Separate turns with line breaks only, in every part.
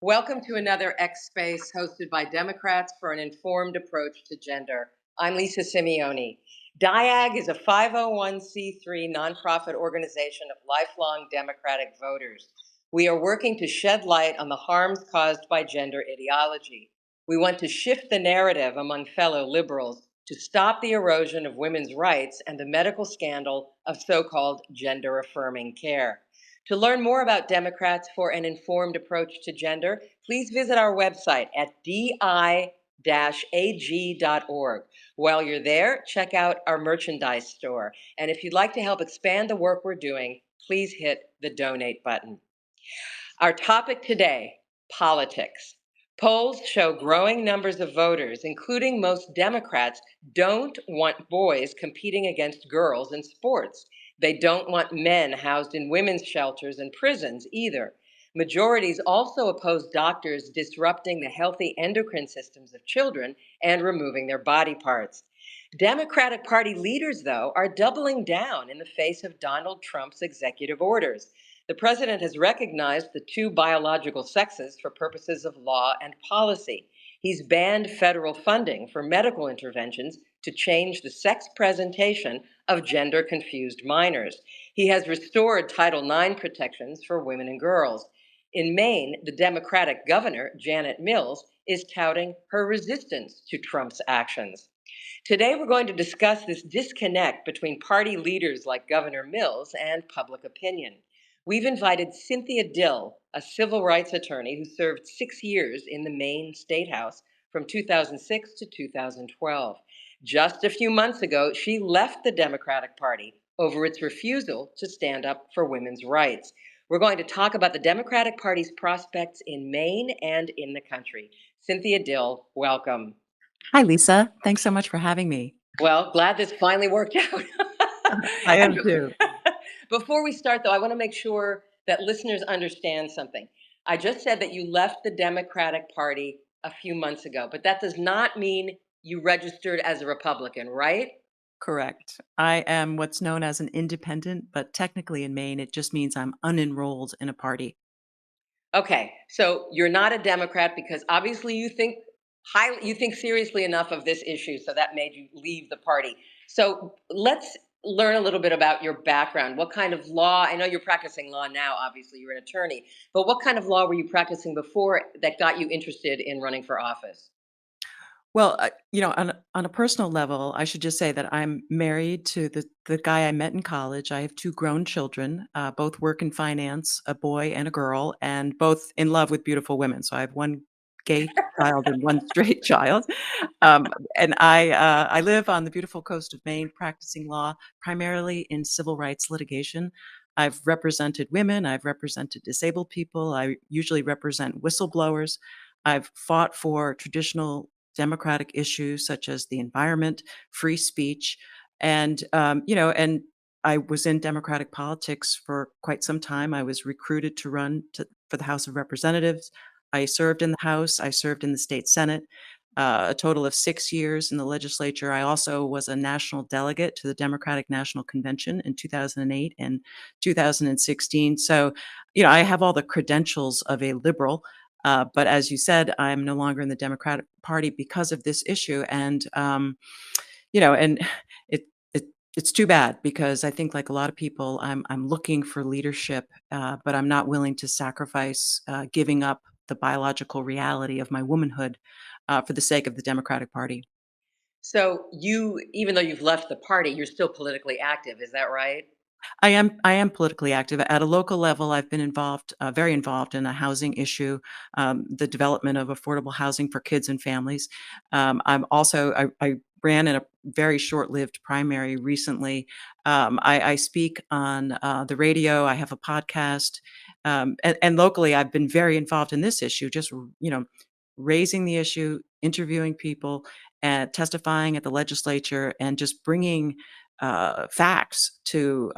Welcome to another X Space hosted by Democrats for an informed approach to gender. I'm Lisa Simeone. DIAG is a 501c3 nonprofit organization of lifelong Democratic voters. We are working to shed light on the harms caused by gender ideology. We want to shift the narrative among fellow liberals to stop the erosion of women's rights and the medical scandal of so called gender affirming care. To learn more about Democrats for an informed approach to gender, please visit our website at di-ag.org. While you're there, check out our merchandise store. And if you'd like to help expand the work we're doing, please hit the donate button. Our topic today, politics. Polls show growing numbers of voters, including most Democrats, don't want boys competing against girls in sports. They don't want men housed in women's shelters and prisons either. Majorities also oppose doctors disrupting the healthy endocrine systems of children and removing their body parts. Democratic Party leaders, though, are doubling down in the face of Donald Trump's executive orders. The president has recognized the two biological sexes for purposes of law and policy. He's banned federal funding for medical interventions to change the sex presentation of gender confused minors. He has restored Title IX protections for women and girls. In Maine, the Democratic governor, Janet Mills, is touting her resistance to Trump's actions. Today, we're going to discuss this disconnect between party leaders like Governor Mills and public opinion. We've invited Cynthia Dill, a civil rights attorney who served 6 years in the Maine State House from 2006 to 2012. Just a few months ago, she left the Democratic Party over its refusal to stand up for women's rights. We're going to talk about the Democratic Party's prospects in Maine and in the country. Cynthia Dill, welcome.
Hi, Lisa. Thanks so much for having me.
Well, glad this finally worked out.
I am
And
too.
before we start, though, I want to make sure that listeners understand something. I just said that you left the Democratic Party a few months ago, but that does not mean you registered as a Republican, right?
Correct. I am what's known as an independent, but technically in Maine, it just means I'm unenrolled in a party.
Okay, so you're not a Democrat because obviously you think seriously enough of this issue, so that made you leave the party. So let's learn a little bit about your background. What kind of law? I know you're practicing law now, obviously you're an attorney, but what kind of law were you practicing before that got you interested in running for office?
Well, on a personal level, I should just say that I'm married to the guy I met in college. I have two grown children, both work in finance, a boy and a girl, and both in love with beautiful women. So I have one gay child and one straight child. Um, and I live on the beautiful coast of Maine, practicing law primarily in civil rights litigation. I've represented women. I've represented disabled people. I usually represent whistleblowers. I've fought for traditional democratic issues such as the environment, free speech, and I was in democratic politics for quite some time. I was recruited to for the House of Representatives. I served in the House. I served in the state Senate, a total of 6 years in the legislature. I also was a national delegate to the Democratic National Convention in 2008 and 2016. So, I have all the credentials of a liberal. But as you said, I'm no longer in the Democratic Party because of this issue, and it, it it's too bad because I think, like a lot of people, I'm looking for leadership, but I'm not willing to sacrifice giving up the biological reality of my womanhood for the sake of the Democratic Party.
So even though you've left the party, you're still politically active, is that right?
I am politically active. At a local level, I've been involved, very involved in a housing issue, the development of affordable housing for kids and families. I ran in a very short-lived primary recently. I speak on the radio. I have a podcast, and locally, I've been very involved in this issue. Raising the issue, interviewing people, and testifying at the legislature, and just bringing facts to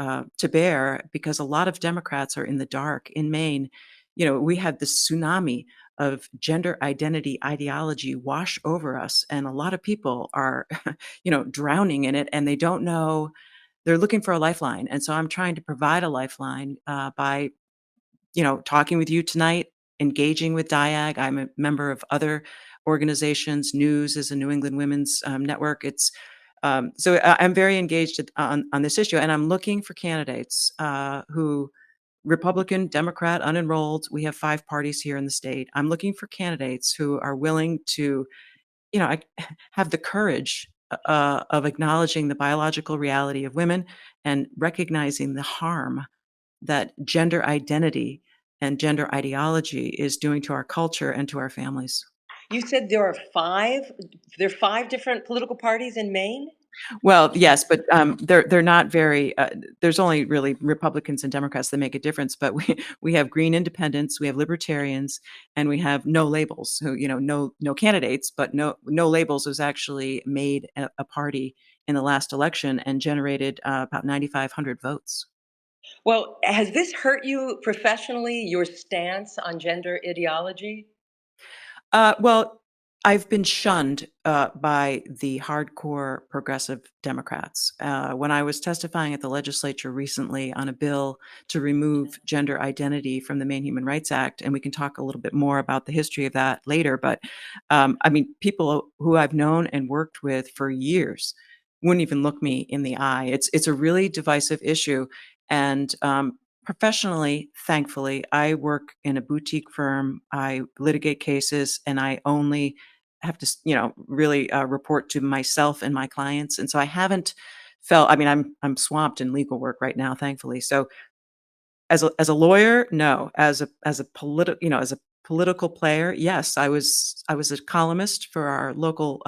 bear because a lot of Democrats are in the dark. In Maine, we had this tsunami of gender identity ideology wash over us, and a lot of people are, drowning in it, and they don't know. They're looking for a lifeline, and so I'm trying to provide a lifeline by, talking with you tonight. engaging with DIAG. I'm a member of other organizations. News is a New England Women's Network. I'm very engaged on this issue, and I'm looking for candidates who Republican, Democrat, unenrolled. We have 5 parties here in the state. I'm looking for candidates who are willing to, I have the courage of acknowledging the biological reality of women and recognizing the harm that gender identity and gender ideology is doing to our culture and to our families.
You said there are 5 different political parties in Maine?
Well, yes, but they're not very. There's only really Republicans and Democrats that make a difference. But we have Green Independents, we have Libertarians, and we have No Labels. Who no candidates, but No Labels was actually made a party in the last election and generated about 9,500 votes.
Well, has this hurt you professionally, your stance on gender ideology?
Well, I've been shunned by the hardcore progressive Democrats. When I was testifying at the legislature recently on a bill to remove gender identity from the Maine Human Rights Act, and we can talk a little bit more about the history of that later, but I mean, people who I've known and worked with for years wouldn't even look me in the eye. It's a really divisive issue, and professionally, thankfully, I work in a boutique firm. I litigate cases, and I only have to, really report to myself and my clients. And so I haven't felt. I mean, I'm swamped in legal work right now, thankfully. So as a lawyer, no. As a political player, yes. I was a columnist for our local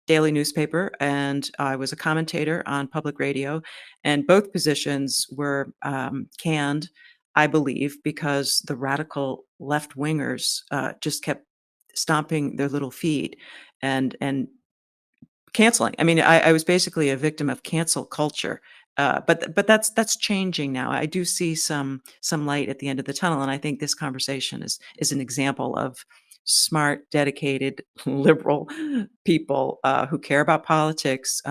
daily newspaper, and I was a commentator on public radio, and both positions were canned, I believe, because the radical left wingers just kept stomping their little feet and canceling. I mean, I was basically a victim of cancel culture. But that's changing now. I do see some light at the end of the tunnel, and I think this conversation is an example of smart, dedicated, liberal people who care about politics,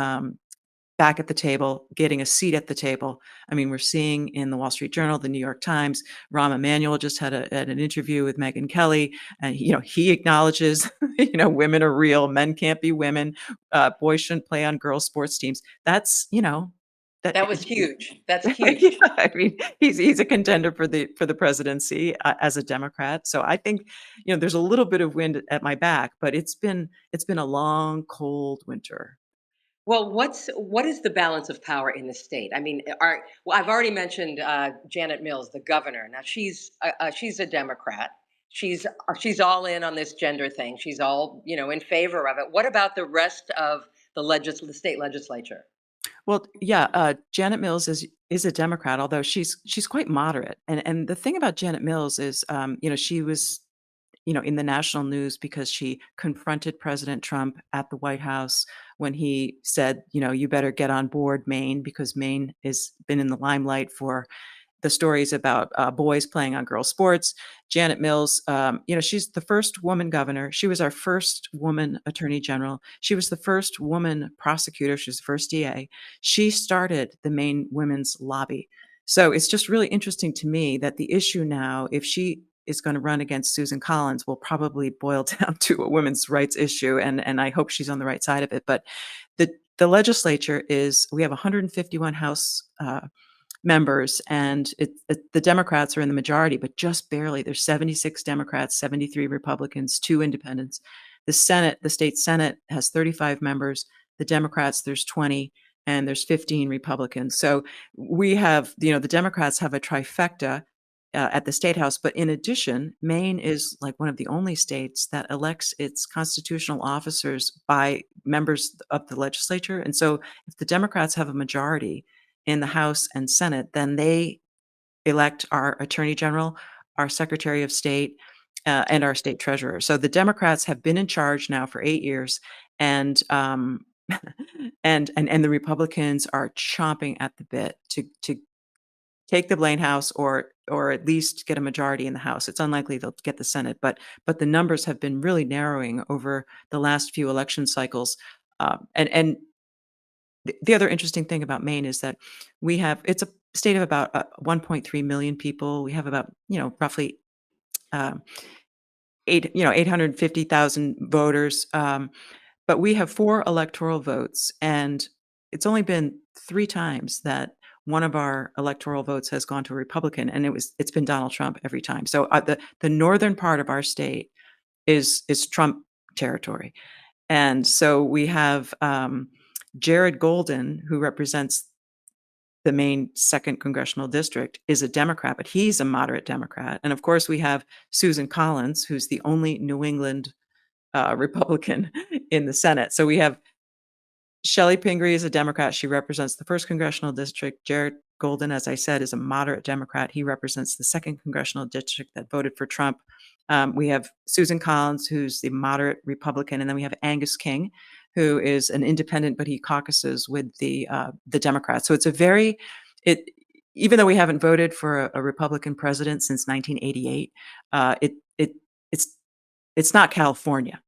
back at the table, getting a seat at the table. I mean, we're seeing in the Wall Street Journal, the New York Times, Rahm Emanuel just had an interview with Megyn Kelly, and he acknowledges, women are real, men can't be women, boys shouldn't play on girls' sports teams. That's that.
That was huge. That's
Yeah,
huge.
I mean, he's a contender for the presidency as a Democrat. So I think there's a little bit of wind at my back, but it's been a long, cold winter.
Well, what is the balance of power in the state? I mean, I've already mentioned Janet Mills, the governor. Now she's a Democrat. She's all in on this gender thing. She's all in favor of it. What about the rest of the state legislature?
Well, yeah, Janet Mills is a Democrat, although she's quite moderate. And the thing about Janet Mills is, she was, in the national news because she confronted President Trump at the White House when he said, you better get on board Maine because Maine has been in the limelight for the stories about boys playing on girls' sports. Janet Mills, she's the first woman governor. She was our first woman attorney general. She was the first woman prosecutor. She was the first DA. She started the Maine Women's Lobby. So it's just really interesting to me that the issue now, if she is going to run against Susan Collins, will probably boil down to a women's rights issue, and I hope she's on the right side of it. But the legislature we have 151 House members, and the Democrats are in the majority, but just barely. There's 76 Democrats, 73 Republicans, 2 independents. The state Senate has 35 members. The Democrats, there's 20, and there's 15 Republicans. So we have, the Democrats have a trifecta at the state house. But in addition, Maine is like one of the only states that elects its constitutional officers by members of the legislature. And so if the Democrats have a majority in the House and Senate, then they elect our Attorney General, our Secretary of State, and our state treasurer. So the Democrats have been in charge now for 8 years, and and the Republicans are chomping at the bit to take the Blaine House or at least get a majority in the House. It's unlikely they'll get the Senate, but the numbers have been really narrowing over the last few election cycles. And the other interesting thing about Maine is that it's a state of about 1.3 million people. We have about, roughly um, 850,000 voters. But we have 4 electoral votes, and it's only been 3 times that one of our electoral votes has gone to a Republican, and it's been Donald Trump every time. So, the northern part of our state is Trump territory. And so we have, Jared Golden, who represents the Maine 2nd congressional district, is a Democrat, but he's a moderate Democrat. And of course, we have Susan Collins, who's the only New England, Republican in the Senate. So we have Shelley Pingree is a Democrat. She represents the 1st congressional district. Jared Golden, as I said, is a moderate Democrat. He represents the 2nd congressional district that voted for Trump. We have Susan Collins, who's the moderate Republican, and then we have Angus King, who is an independent, but he caucuses with the Democrats. So it's a very it even though we haven't voted for a Republican president since 1988, it's it's not California.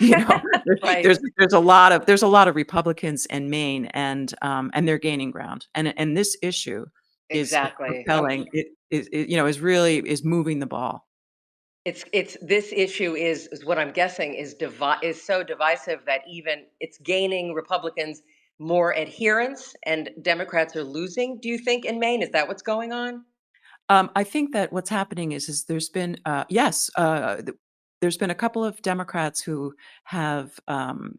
You know,
Right.
there's a lot of Republicans in Maine, and they're gaining ground. And this issue is
Exactly.
compelling. Is really is moving the ball.
It's this issue is what I'm guessing is so divisive that even it's gaining Republicans more adherents and Democrats are losing. Do you think in Maine is that what's going on?
I think that what's happening is there's been yes, there's been a couple of Democrats who have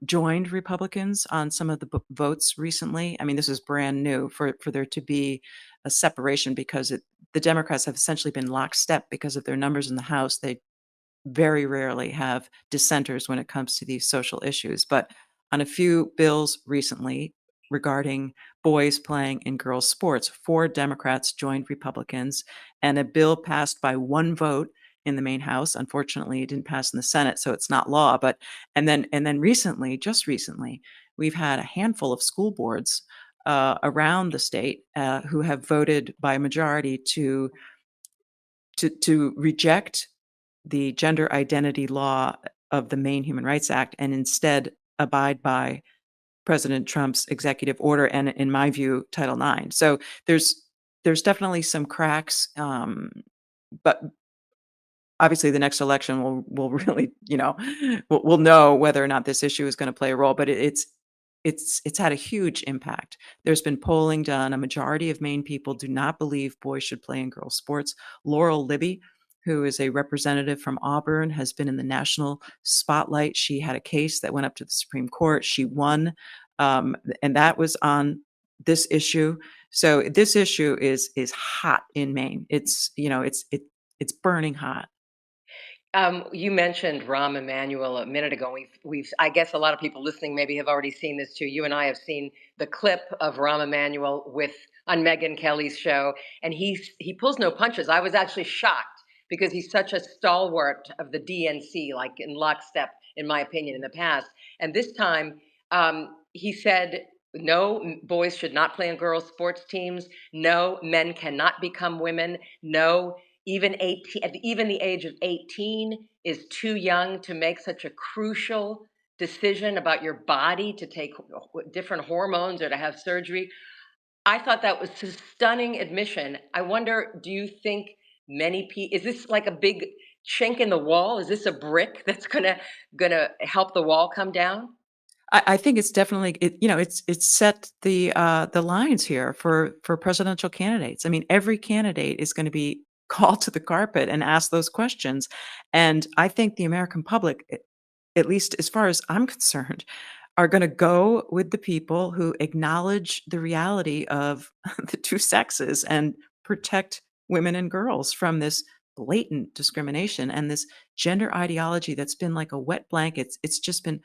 joined Republicans on some of the votes recently. I mean, this is brand new for there to be a separation because the Democrats have essentially been lockstep because of their numbers in the House. They very rarely have dissenters when it comes to these social issues. But on a few bills recently regarding boys playing in girls' sports, 4 Democrats joined Republicans, and a bill passed by one vote in the main House. Unfortunately, it didn't pass in the Senate, so it's not law. But and then recently, just recently, we've had a handful of school boards around the state who have voted by a majority to reject the gender identity law of the Maine Human Rights Act and instead abide by President Trump's executive order and, in my view, Title IX. So there's definitely some cracks, but obviously the next election will really, we'll know whether or not this issue is going to play a role. But it's had a huge impact. There's been polling done. A majority of Maine people do not believe boys should play in girls' sports. Laurel Libby, who is a representative from Auburn, has been in the national spotlight. She had a case that went up to the Supreme Court. She won, and that was on this issue. So this issue is hot in Maine. It's burning hot.
You mentioned Rahm Emanuel a minute ago. We've I guess a lot of people listening maybe have already seen this too. You and I have seen the clip of Rahm Emanuel with on Megyn Kelly's show, and he pulls no punches. I was actually shocked because he's such a stalwart of the DNC, like in lockstep, in my opinion, in the past. And this time, he said. No, boys should not play in girls' sports teams. No, men cannot become women. No, even 18 at even the age of 18 is too young to make such a crucial decision about your body to take different hormones or to have surgery. I thought that was a stunning admission. I wonder, do you think many people, is this like a big chink in the wall? Is this a brick that's gonna help the wall come down?
I think it's definitely it's set the lines here for presidential candidates. I mean, every candidate is going to be called to the carpet and asked those questions, and I think the American public, at least as far as I'm concerned, are going to go with the people who acknowledge the reality of the two sexes and protect women and girls from this blatant discrimination and this gender ideology that's been like a wet blanket. It's just been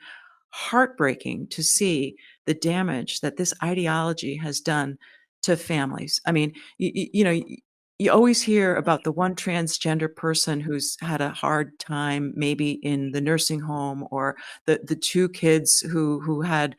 heartbreaking to see the damage that this ideology has done to families. I mean, you always hear about the one transgender person who's had a hard time, maybe in the nursing home, or the two kids who had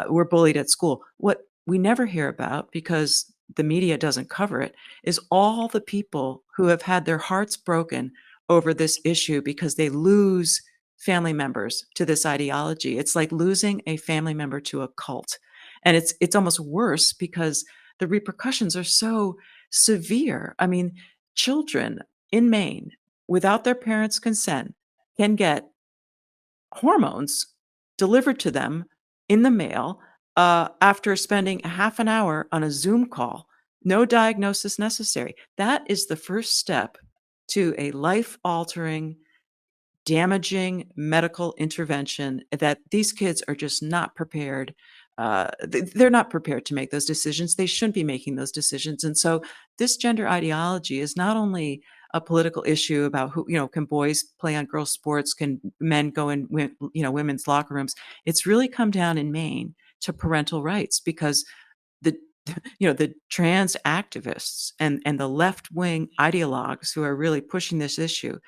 were bullied at school. What we never hear about, because the media doesn't cover it, is all the people who have had their hearts broken over this issue because they lose family members to this ideology. It's like losing a family member to a cult. And it's almost worse because the repercussions are so severe. I mean, children in Maine without their parents' consent, can get hormones delivered to them in the mail after spending a half an hour on a Zoom call. No diagnosis necessary. That is the first step to a life altering, damaging medical intervention that these kids are just not prepared. They're not prepared to make those decisions. They shouldn't be making those decisions. And so, this gender ideology is not only a political issue about who, can boys play on girls' sports, can men go in, women's locker rooms. It's really come down in Maine to parental rights because the the trans activists and the left wing ideologues who are really pushing this issue,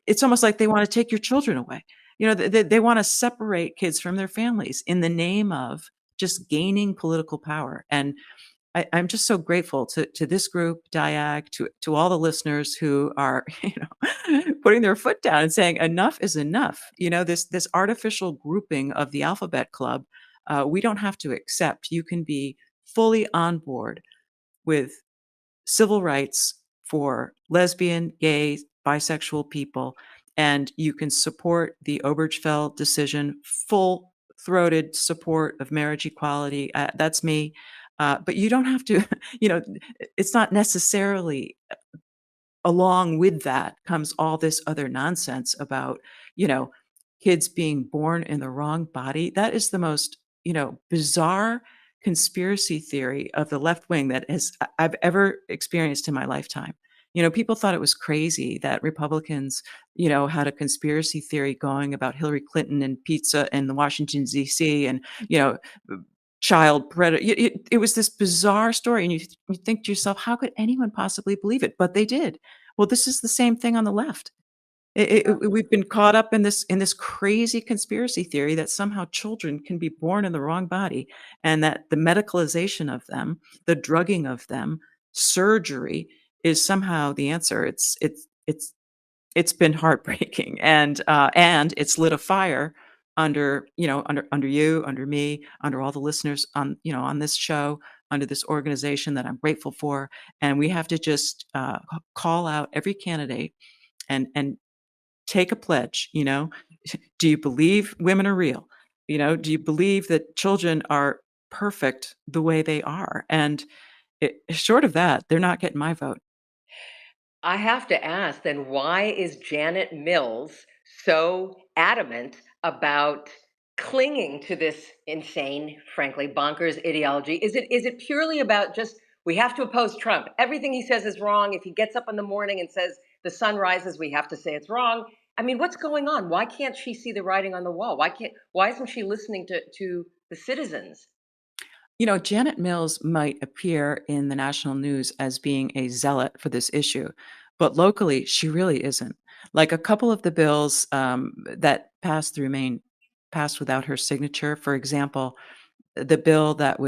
it's almost like they wanna take your children away. They wanna separate kids from their families in the name of just gaining political power, and I'm just so grateful to this group, DIAG, to all the listeners who are, putting their foot down and saying, "Enough is enough." This artificial grouping of the alphabet club, we don't have to accept. You can be fully on board with civil rights for lesbian, gay, bisexual people, and you can support the Obergefell decision, full-throated support of marriage equality. That's me. But you don't have to, you know, it's not necessarily along with that comes all this other nonsense about, you know, kids being born in the wrong body. That is the most, bizarre conspiracy theory of the left wing that I've ever experienced in my lifetime. People thought it was crazy that Republicans, had a conspiracy theory going about Hillary Clinton and pizza in the Washington D.C. and, you know, child predator. It was this bizarre story, and you think to yourself, how could anyone possibly believe it? But they did. Well, this is the same thing on the left. We've been caught up in this crazy conspiracy theory that somehow children can be born in the wrong body, and that the medicalization of them, the drugging of them, surgery is somehow the answer. It's been heartbreaking, and it's lit a fire under you, under me, under all the listeners on this show, under this organization that I'm grateful for, and we have to just, call out every candidate and take a pledge, Do you believe women are real? Do you believe that children are perfect the way they are? And short of that, they're not getting my vote.
I have to ask then, why is Janet Mills so adamant about clinging to this insane, frankly, bonkers ideology? Is it purely about just we have to oppose Trump? Everything he says is wrong. If he gets up in the morning and says the sun rises, we have to say it's wrong. I mean, what's going on? Why can't she see the writing on the wall? Why isn't she listening to the citizens?
Janet Mills might appear in the national news as being a zealot for this issue, but locally, she really isn't. Like a couple of the bills that passed through Maine passed without her signature. For example, the bill that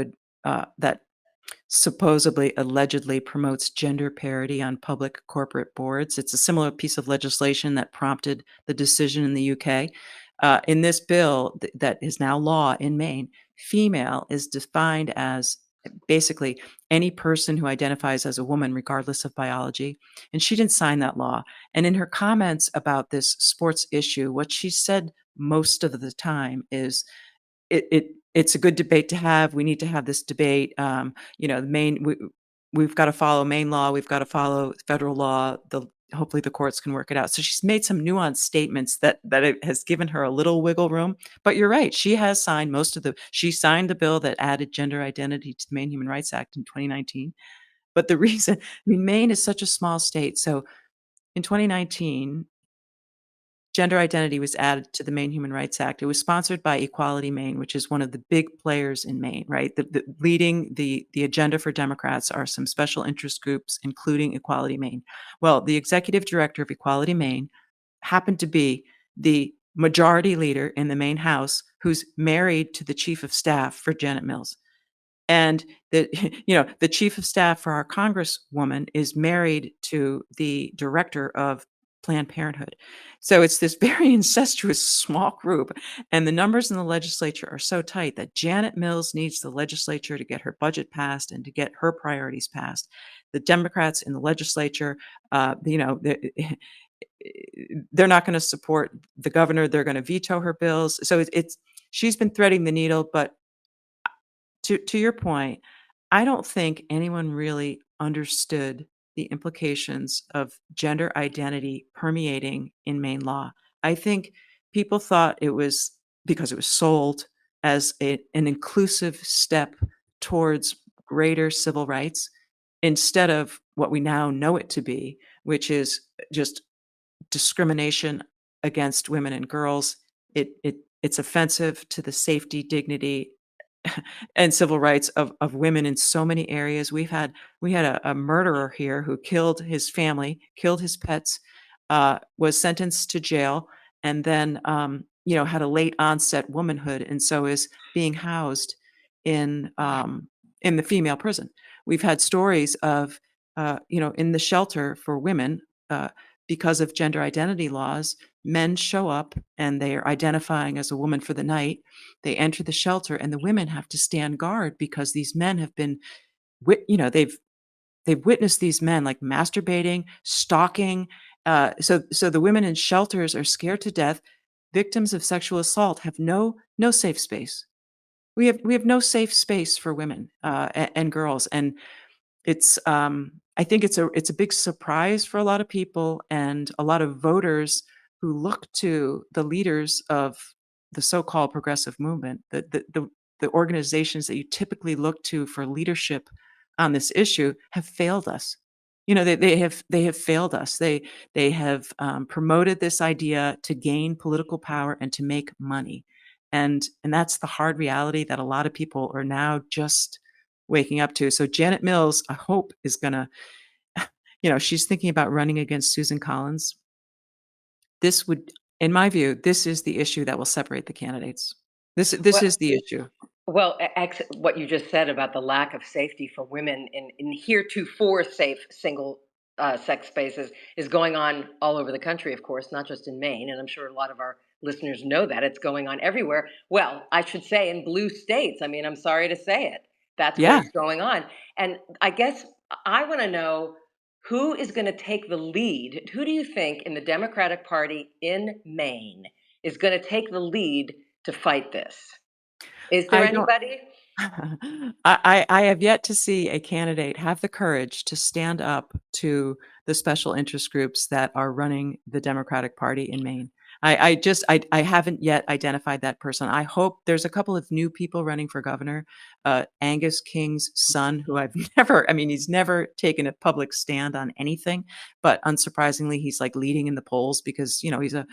supposedly, allegedly promotes gender parity on public corporate boards. It's a similar piece of legislation that prompted the decision in the UK. In this bill that is now law in Maine, female is defined as basically any person who identifies as a woman, regardless of biology. And she didn't sign that law. And in her comments about this sports issue, what she said most of the time is it's a good debate to have. We need to have this debate. The we've got to follow Maine law. We've got to follow federal law. Hopefully the courts can work it out. So she's made some nuanced statements that it has given her a little wiggle room. But you're right. She has signed she signed the bill that added gender identity to the Maine Human Rights Act in 2019. But the reason, I mean, Maine is such a small state. So in 2019, gender identity was added to the Maine Human Rights Act. It was sponsored by Equality Maine, which is one of the big players in Maine, right? Leading the agenda for Democrats are some special interest groups, including Equality Maine. Well, the executive director of Equality Maine happened to be the majority leader in the Maine House, who's married to the chief of staff for Janet Mills. And the the chief of staff for our congresswoman is married to the director of Planned Parenthood. So it's this very incestuous small group, and the numbers in the legislature are so tight that Janet Mills needs the legislature to get her budget passed and to get her priorities passed. The Democrats in the legislature, they're not going to support the governor. They're going to veto her bills. So it's she's been threading the needle. But to your point, I don't think anyone really understood the implications of gender identity permeating in Maine law. I think people thought it was because it was sold as an inclusive step towards greater civil rights instead of what we now know it to be, which is just discrimination against women and girls. It's offensive to the safety, dignity, and civil rights of women in so many areas. We had a murderer here who killed his family, killed his pets, was sentenced to jail, and then had a late onset womanhood, and so is being housed in in the female prison. We've had stories of in the shelter for women. Because of gender identity laws, men show up and they are identifying as a woman for the night. They enter the shelter and the women have to stand guard because these men have been they've witnessed these men like masturbating, stalking. So the women in shelters are scared to death. Victims of sexual assault have no safe space. We have no safe space for women and girls, and I think it's a big surprise for a lot of people and a lot of voters who look to the leaders of the so-called progressive movement, the organizations that you typically look to for leadership on this issue have failed us. They have failed us. They have promoted this idea to gain political power and to make money, and that's the hard reality that a lot of people are now just waking up to. So Janet Mills, I hope, is gonna, she's thinking about running against Susan Collins. This would, in my view, this is the issue that will separate the candidates. This
Well,
is the issue.
Well, what you just said about the lack of safety for women in heretofore safe single sex spaces is going on all over the country, of course, not just in Maine. And I'm sure a lot of our listeners know that it's going on everywhere. Well, I should say in blue states. I mean, I'm sorry to say it. That's where
Yeah.
it's going on. And I guess I want to know who is going to take the lead. Who do you think in the Democratic Party in Maine is going to take the lead to fight this? Is there
I don't
anybody?
I have yet to see a candidate have the courage to stand up to the special interest groups that are running the Democratic Party in Maine. I haven't yet identified that person. I hope there's a couple of new people running for governor. Angus King's son, who I've never, I mean, he's never taken a public stand on anything, but unsurprisingly, he's like leading in the polls because, he's a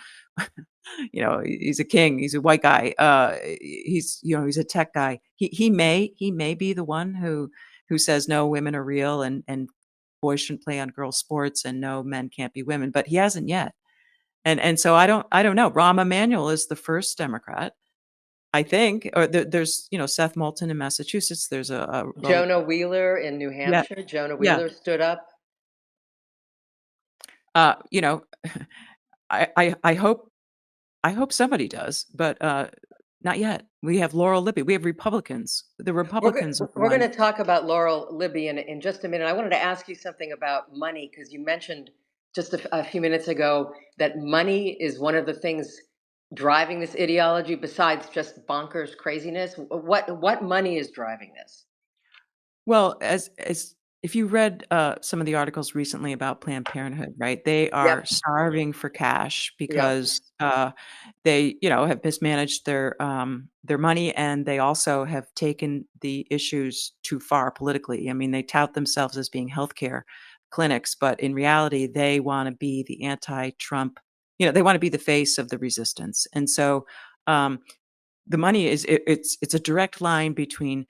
he's a king. He's a white guy. He's a tech guy. He may be the one who says no, women are real, and boys shouldn't play on girls' sports, and no, men can't be women. But he hasn't yet. And so I don't know. Rahm Emanuel is the first Democrat, I think. Or there's Seth Moulton in Massachusetts. There's a
Jonah Wheeler in New
yeah,
Hampshire. Jonah
yeah.
Wheeler stood up.
Uh, you know, I hope somebody does, but not yet. We have Laurel Libby. We have Republicans. The Republicans are the
We're going
ones.
to talk about Laurel Libby in just a minute. I wanted to ask you something about money because you mentioned just a few minutes ago that money is one of the things driving this ideology besides just bonkers craziness. What money is driving this?
Well, as if you read some of the articles recently about Planned Parenthood, right? They are
Yep.
starving for cash
Yep.
because they, have mismanaged their money, and they also have taken the issues too far politically. I mean, they tout themselves as being healthcare clinics, but in reality, they want to be the anti-Trump. They want to be the face of the resistance, and so um, the money it's a direct line between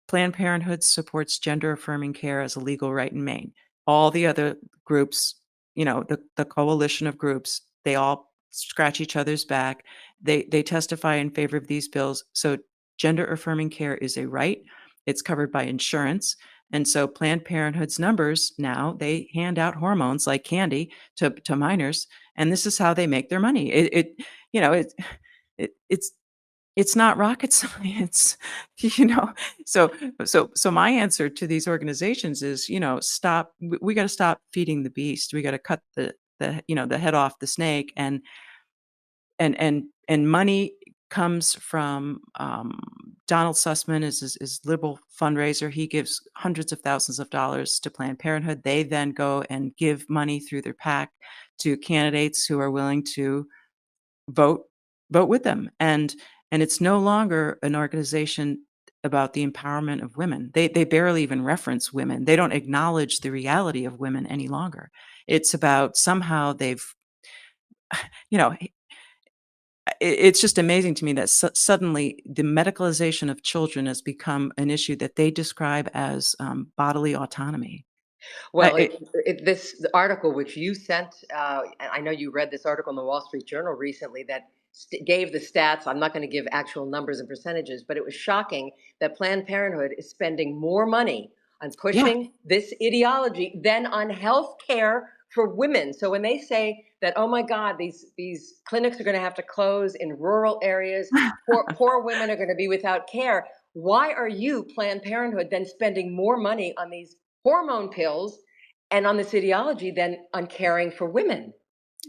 Planned Parenthood supports gender affirming care as a legal right in Maine. All the other groups, the coalition of groups, they all scratch each other's back. They testify in favor of these bills. So gender affirming care is a right. It's covered by insurance. And so Planned Parenthood's numbers now, they hand out hormones like candy to minors, and this is how they make their money. You know, it, it's not rocket science, you know? So so my answer to these organizations is, stop we gotta stop feeding the beast. We gotta cut the head off the snake, and money comes from, Donald Sussman is liberal fundraiser. He gives hundreds of thousands of dollars to Planned Parenthood. They then go and give money through their PAC to candidates who are willing to vote vote with them, and it's no longer an organization about the empowerment of women. They barely even reference women. They don't acknowledge the reality of women any longer. It's about somehow they've you know, it's just amazing to me that suddenly the medicalization of children has become an issue that they describe as, bodily autonomy.
Well,
It
this article which you sent, and I know you read this article in the Wall Street Journal recently that gave the stats. I'm not going to give actual numbers and percentages, but it was shocking that Planned Parenthood is spending more money on
Yeah.
pushing this ideology than on health care for women. So when they say that, oh my God, these clinics are going to have to close in rural areas, poor women are going to be without care. Why are you, Planned Parenthood, then spending more money on these hormone pills and on this ideology than on caring for women?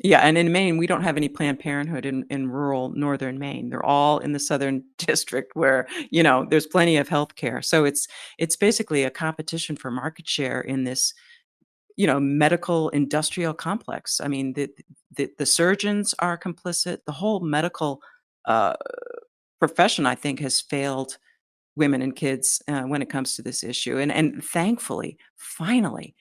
Yeah, and in Maine, we don't have any Planned Parenthood in rural northern Maine. They're all in the southern district where, there's plenty of healthcare. So it's basically a competition for market share in this, medical industrial complex. I mean, the surgeons are complicit. The whole medical, uh, profession, I think, has failed women and kids, when it comes to this issue, and thankfully, finally,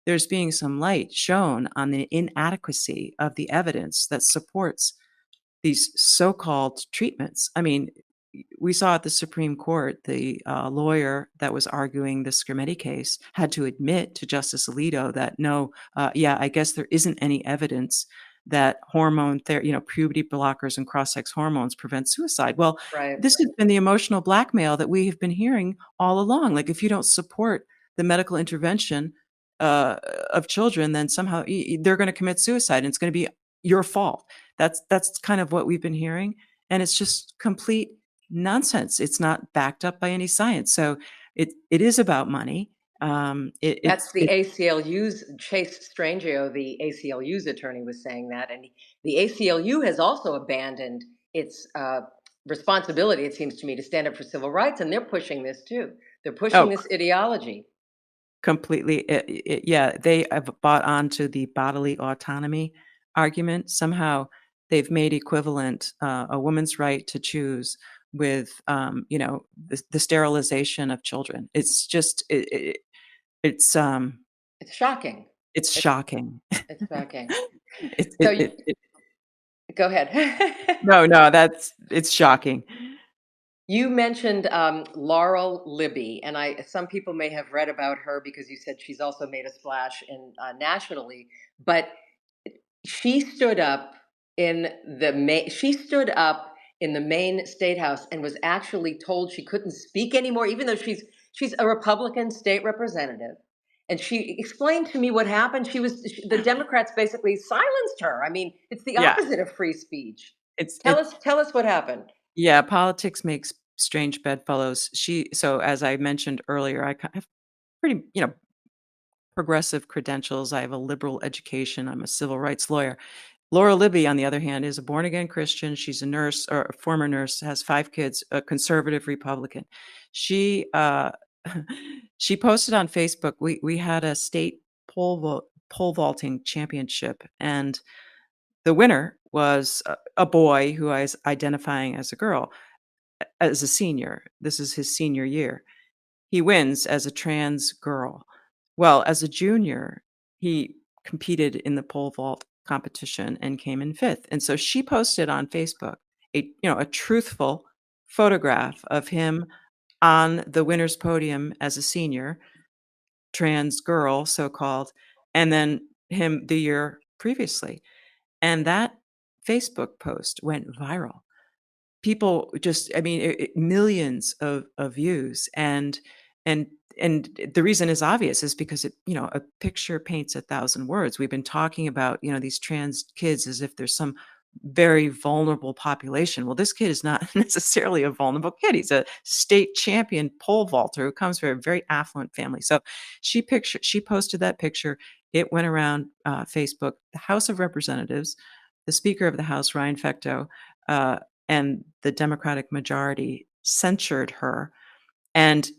there's being some light shown on the inadequacy of the evidence that supports these so-called treatments. I mean, we saw at the Supreme Court, the, lawyer that was arguing the Scrimeti case had to admit to Justice Alito that, "No, yeah, I guess there isn't any evidence that puberty blockers and cross-sex hormones prevent suicide." Well,
Right.
this has been the emotional blackmail that we have been hearing all along. Like, if you don't support the medical intervention, uh, of children, then somehow they're gonna commit suicide, and it's gonna be your fault. That's kind of what we've been hearing, and it's just complete nonsense. It's not backed up by any science. So it is about money.
That's the
It
ACLU's Chase Strangio, the ACLU's attorney, was saying that, and the ACLU has also abandoned its responsibility, it seems to me, to stand up for civil rights, and they're pushing this too. They're pushing
oh,
this ideology.
completely. Yeah, they have bought onto the bodily autonomy argument. Somehow they've made equivalent a woman's right to choose with the sterilization of children. It's just it's
It's shocking.
it's
It's
shocking.
it's shocking.
it,
So
it, it, it,
go ahead.
no, it's shocking.
You mentioned Laurel Libby, and some people may have read about her because you said she's also made a splash in nationally. But she stood up she stood up in the Maine State House and was actually told she couldn't speak anymore, even though she's a Republican state representative. And she explained to me what happened. The Democrats basically silenced her. I mean, it's the
Yeah,
opposite of free speech.
it
Tell us what happened.
yeah, politics makes strange bedfellows. So as I mentioned earlier, have pretty, progressive credentials. I have a liberal education. I'm a civil rights lawyer. Laura Libby, on the other hand, is a born again Christian. She's a nurse or a former nurse, has 5 kids, a conservative Republican. She she posted on Facebook, we had a state pole vaulting championship, and the winner was a boy who I was identifying as a girl, as a senior. This is his senior year. He wins as a trans girl. Well, as a junior, he competed in the pole vault competition and came in 5th. And so she posted on Facebook a truthful photograph of him on the winner's podium as a senior, trans girl, so-called, and then him the year previously. And that Facebook post went viral. People just, I mean, millions of views, and and the reason is obvious, is because a picture paints 1,000 words. We've been talking about, these trans kids as if there's some very vulnerable population. Well, this kid is not necessarily a vulnerable kid. He's a state champion pole vaulter who comes from a very affluent family. So she posted that picture. it went around Facebook. The House of Representatives, the Speaker of the House, Ryan Fecteau, uh, and the Democratic majority censured her. And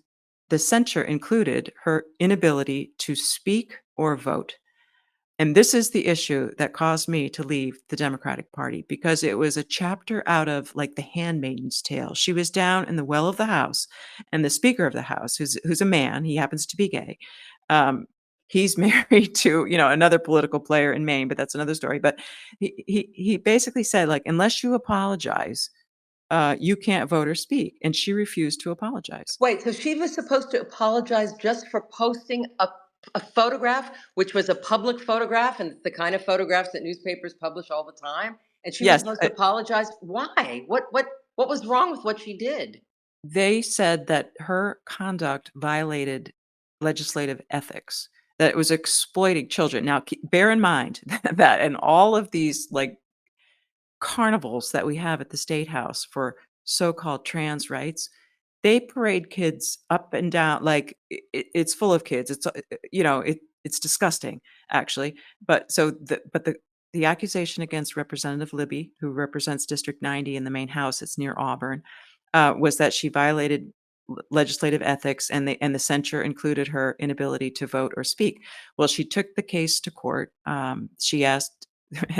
the censure included her inability to speak or vote. And this is the issue that caused me to leave the Democratic Party, because it was a chapter out of like The Handmaid's Tale. She was down in the well of the House, and the Speaker of the House, who's a man, he happens to be gay. He's married to, another political player in Maine, but that's another story. But he basically said, like, unless you apologize, you can't vote or speak. And she refused to apologize.
Wait, so she was supposed to apologize just for posting a photograph, which was a public photograph, and it's the kind of photographs that newspapers publish all the time. And she was
Yes,
supposed to apologize. Why? What was wrong with what she did?
they said that her conduct violated legislative ethics, that it was exploiting children. Now, bear in mind that in all of these like carnivals that we have at the State House for so-called trans rights, they parade kids up and down like it's full of kids. It's disgusting, actually. But the accusation against Representative Libby, who represents District 90 in the Maine House, it's near Auburn, was that she violated legislative ethics, and the censure included her inability to vote or speak. Well, she took the case to court. She asked,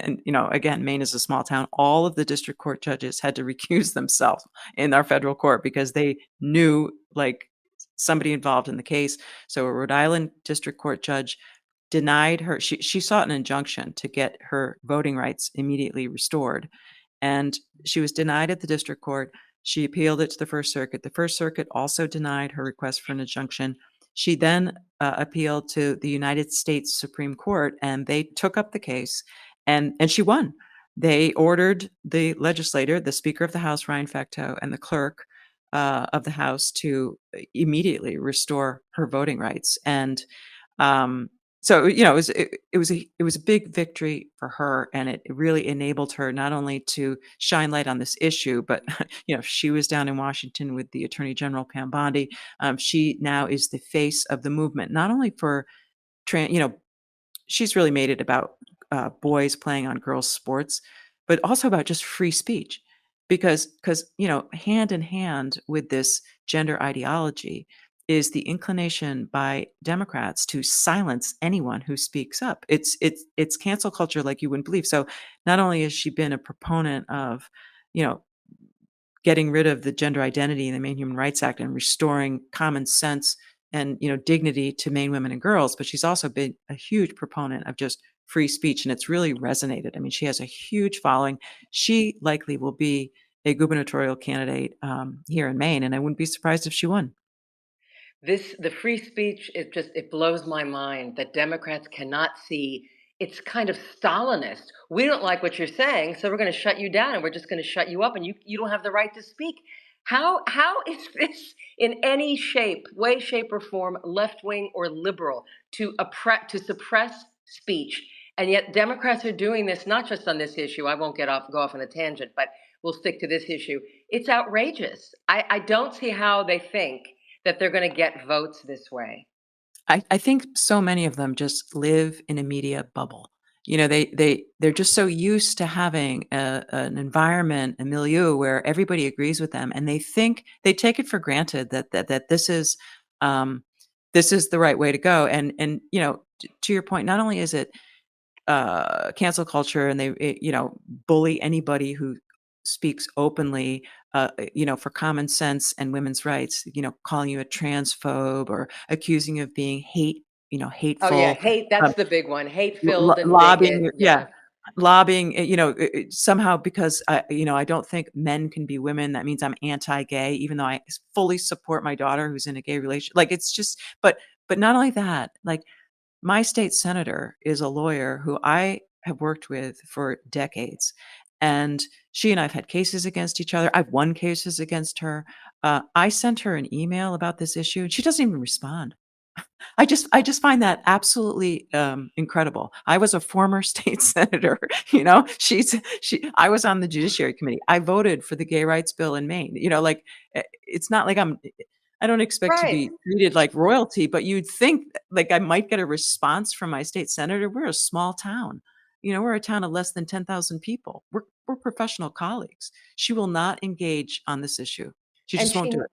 and again, Maine is a small town. All of the district court judges had to recuse themselves in our federal court because they knew like somebody involved in the case. So a Rhode Island district court judge denied her. She sought an injunction to get her voting rights immediately restored, and she was denied at the district court. She appealed it to the First Circuit. The First Circuit also denied her request for an injunction. She then appealed to the United States Supreme Court, and they took up the case, and she won. They ordered the legislator, the Speaker of the House, Ryan Fecteau, and the clerk of the House to immediately restore her voting rights. And so it was a big victory for her, and it really enabled her not only to shine light on this issue, but she was down in Washington with the Attorney General Pam Bondi. She now is the face of the movement, not only for she's really made it about boys playing on girls' sports, but also about just free speech, because hand in hand with this gender ideology is the inclination by Democrats to silence anyone who speaks up. It's cancel culture like you wouldn't believe. So not only has she been a proponent of, you know, getting rid of the gender identity in the Maine Human Rights Act and restoring common sense and dignity to Maine women and girls, but she's also been a huge proponent of just free speech, and it's really resonated. I mean, she has a huge following. She likely will be a gubernatorial candidate here in Maine, and I wouldn't be surprised if she won.
The free speech, it blows my mind that Democrats cannot see. It's kind of Stalinist. We don't like what you're saying, so we're going to shut you down, and we're just going to shut you up, and you don't have the right to speak. How is this in any shape, way, shape, or form, left wing or liberal, to suppress speech? And yet Democrats are doing this not just on this issue. I won't go off on a tangent, but we'll stick to this issue. It's outrageous. I don't see how they think that they're going to get votes this way.
I think so many of them just live in a media bubble. They're just so used to having an environment, a milieu where everybody agrees with them, and they take it for granted that this is the right way to go. And to your point, not only is it cancel culture, and they bully anybody who speaks openly, for common sense and women's rights, calling you a transphobe or accusing you of being
Oh yeah,
hateful,
hate,
um,
that's the big one. Hate filled and
lobbying
bigot.
you, yeah,
Yeah.
lobbying, somehow because I don't think men can be women. That means I'm anti-gay, even though I fully support my daughter who's in a gay relation. Like it's just, but not only that, like my state senator is a lawyer who I have worked with for decades, and she and I've had cases against each other. I've won cases against her. I sent her an email about this issue, and she doesn't even respond. I just find that absolutely incredible. I was a former state senator. I was on the Judiciary Committee. I voted for the gay rights bill in Maine. It's not like I don't expect to
Right.
be treated like royalty, but you'd think like I might get a response from my state senator. We're a small town. We're a town of less than 10,000 people. We're professional colleagues. She will not engage on this issue. She
And
just won't
she
do it.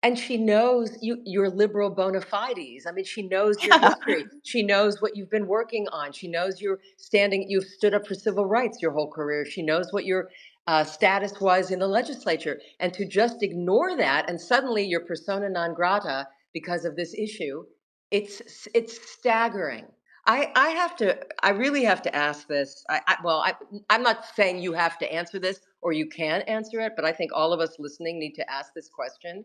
and she knows your liberal bona fides. I mean, she knows your
Yeah.
history. She knows what you've been working on. She knows you've stood up for civil rights your whole career. She knows what your status was in the legislature. And to just ignore that and suddenly you're persona non grata because of this issue, it's staggering. I really have to ask this. I'm not saying you have to answer this or you can answer it, but I think all of us listening need to ask this question.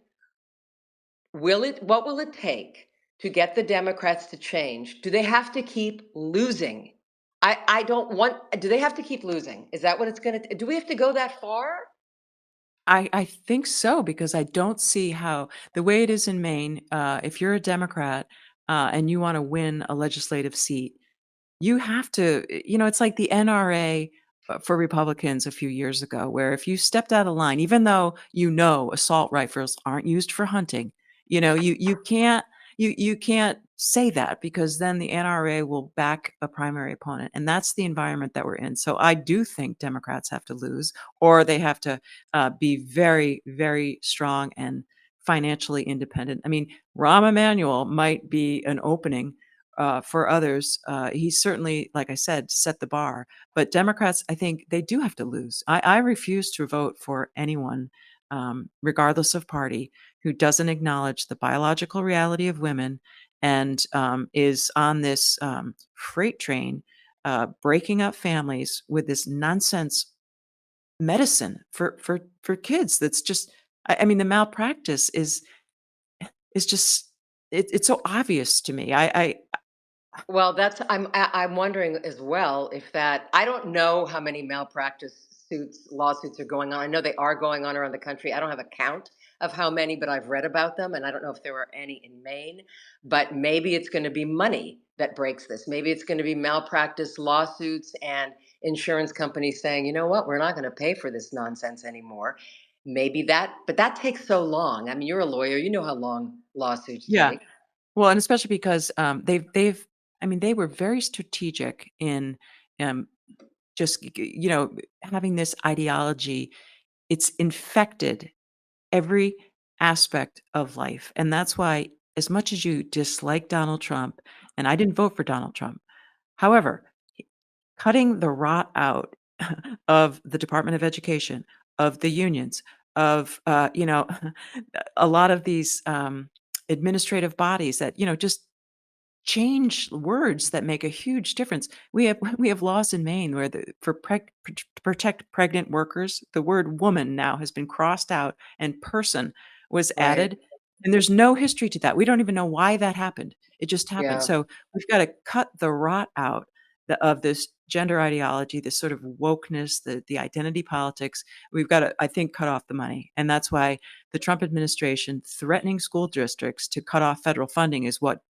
What will it take to get the Democrats to change? Do they have to keep losing? I don't want, do they have to keep losing? Is that what it's going to, do we have to go that far?
I think so because I don't see how the way it is in Maine, if you're a Democrat and you want to win a legislative seat, you have to, it's like the NRA for Republicans a few years ago, where if you stepped out of line, even though assault rifles aren't used for hunting, you can't say that because then the NRA will back a primary opponent, and that's the environment that we're in. So I do think Democrats have to lose, or they have to be very, very strong and financially independent. I mean, Rahm Emanuel might be an opening for others. He's certainly, like I said, set the bar. But Democrats, I think they do have to lose. I refuse to vote for anyone, regardless of party, who doesn't acknowledge the biological reality of women and is on this freight train, breaking up families with this nonsense medicine for kids. That's just, I mean, the malpractice is just it's so obvious to me. I
Well, I'm wondering as well if that, I don't know how many malpractice lawsuits are going on. I know they are going on around the country. I don't have a count of how many, but I've read about them, and I don't know if there were any in Maine. But maybe it's going to be money that breaks this. Maybe it's going to be malpractice lawsuits and insurance companies saying, you know what, we're not going to pay for this nonsense anymore. Maybe that, but that takes so long. I mean, you're a lawyer, you know how long lawsuits
Yeah.
take.
Well, and especially because, they've I mean, they were very strategic in, um, just, having this ideology. It's infected every aspect of life, and that's why as much as you dislike Donald Trump, and I didn't vote for Donald Trump, however, cutting the rot out of the Department of Education, of the unions, of, a lot of these, administrative bodies that, just change words that make a huge difference. We have laws in Maine where to protect pregnant workers, the word woman now has been crossed out and person was
Right.
added, and there's no history to that. We don't even know why that happened. It just happened.
Yeah.
So we've got to cut the rot out of this gender ideology, this sort of wokeness, the identity politics. We've got to, I think, cut off the money, and that's why the Trump administration threatening school districts to cut off federal funding is what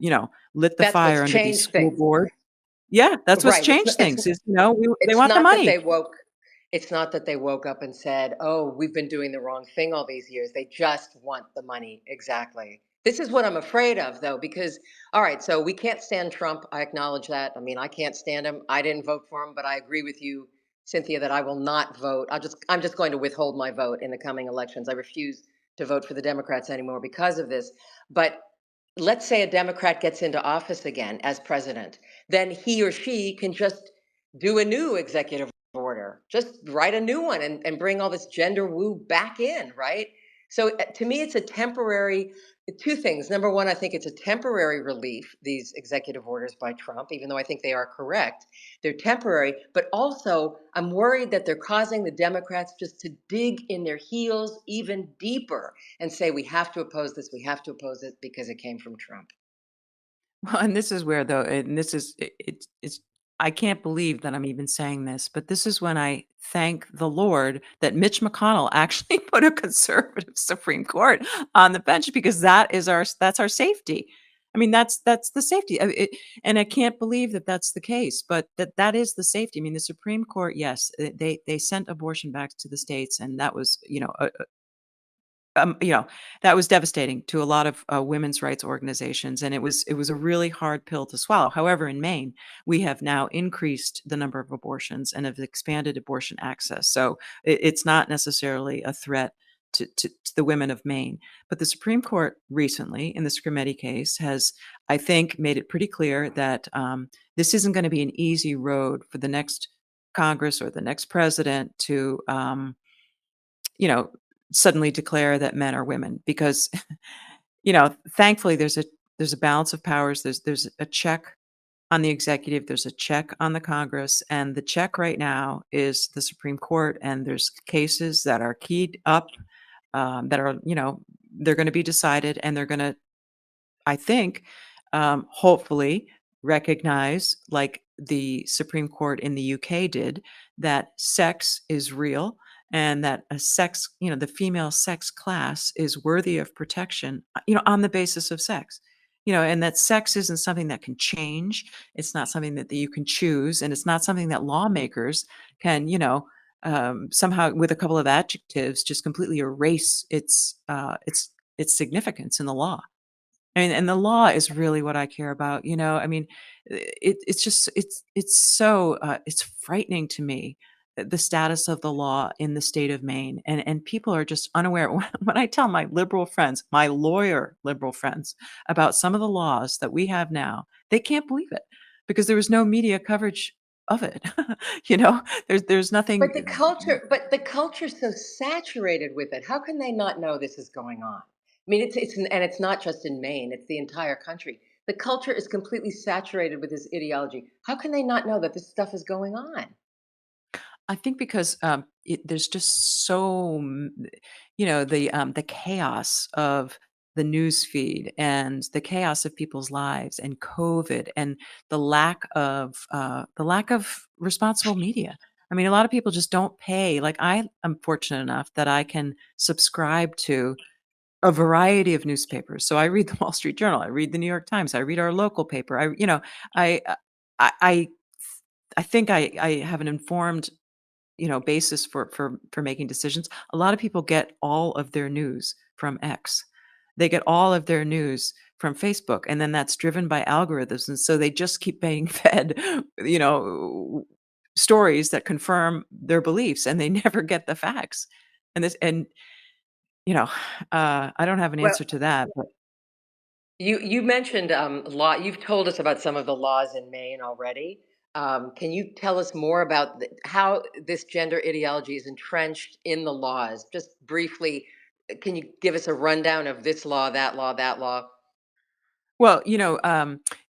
lit the
That's what's
fire under these
changed
school
things.
board. Yeah, that's what's
Right.
changed things is, they
It's
want the
not that
money.
it's not that they woke up and said, "Oh, we've been doing the wrong thing all these years." They just want the money. Exactly. This is what I'm afraid of though, because all right, so we can't stand Trump. I acknowledge that. I mean, I can't stand him. I didn't vote for him, but I agree with you, Cynthia, that I will not vote. I'm just going to withhold my vote in the coming elections. I refuse to vote for the Democrats anymore because of this. But let's say a Democrat gets into office again as president, then he or she can just do a new executive order, just write a new one and bring all this gender woo back in, right? So to me, it's a temporary, two things. Number one, I think it's a temporary relief, these executive orders by Trump, even though I think they are correct. They're temporary, but also I'm worried that they're causing the Democrats just to dig in their heels even deeper and say, we have to oppose this, we have to oppose it because it came from Trump.
Well, and this is where though, and this is it's I can't believe that I'm even saying this, but this is when I thank the Lord that Mitch McConnell actually put a conservative Supreme Court on the bench because that's our safety. I mean, that's the safety. And I can't believe that that's the case, but that is the safety. I mean, the Supreme Court, yes, they sent abortion back to the states, and that was, you know, that was devastating to a lot of women's rights organizations, and it was a really hard pill to swallow. However, in Maine, we have now increased the number of abortions and have expanded abortion access. So it's not necessarily a threat to the women of Maine. But the Supreme Court recently, in the Scrimeti case, has, I think, made it pretty clear that this isn't going to be an easy road for the next Congress or the next president to you know, suddenly declare that men are women because, thankfully there's a balance of powers. There's a check on the executive, there's a check on the Congress, and the check right now is the Supreme Court. And there's cases that are keyed up that are, they're going to be decided, and they're going to, I think, hopefully recognize, like the Supreme Court in the UK did, that sex is real and that the female sex class is worthy of protection, on the basis of sex. And that sex isn't something that can change. It's not something that you can choose, and it's not something that lawmakers can, somehow with a couple of adjectives just completely erase its significance in the law. And the law is really what I care about, I mean, it's just it's so, it's frightening to me, the status of the law in the state of Maine, and people are just unaware. When I tell my liberal friends, my lawyer liberal friends, about some of the laws that we have now, they can't believe it because there was no media coverage of it. You know? There's nothing.
But the culture's so saturated with it. How can they not know this is going on? I mean, and it's not just in Maine; it's the entire country. The culture is completely saturated with this ideology. How can they not know that this stuff is going on?
I think because, there's just the chaos of the news feed and the chaos of people's lives and COVID and the lack of responsible media. I mean, a lot of people just don't pay. Like, I am fortunate enough that I can subscribe to a variety of newspapers. So I read the Wall Street Journal, I read the New York Times, I read our local paper. I I I I think I have an informed, basis for making decisions. A lot of people get all of their news from X. They get all of their news from Facebook, and then that's driven by algorithms, and so they just keep being fed, you know, stories that confirm their beliefs, and they never get the facts. And you know, I don't have an
Well,
answer to that, but
you mentioned law. You've told us about some of the laws in Maine already. Can you tell us more about how this gender ideology is entrenched in the laws? Just briefly, can you give us a rundown of this law, that law, that law?
well,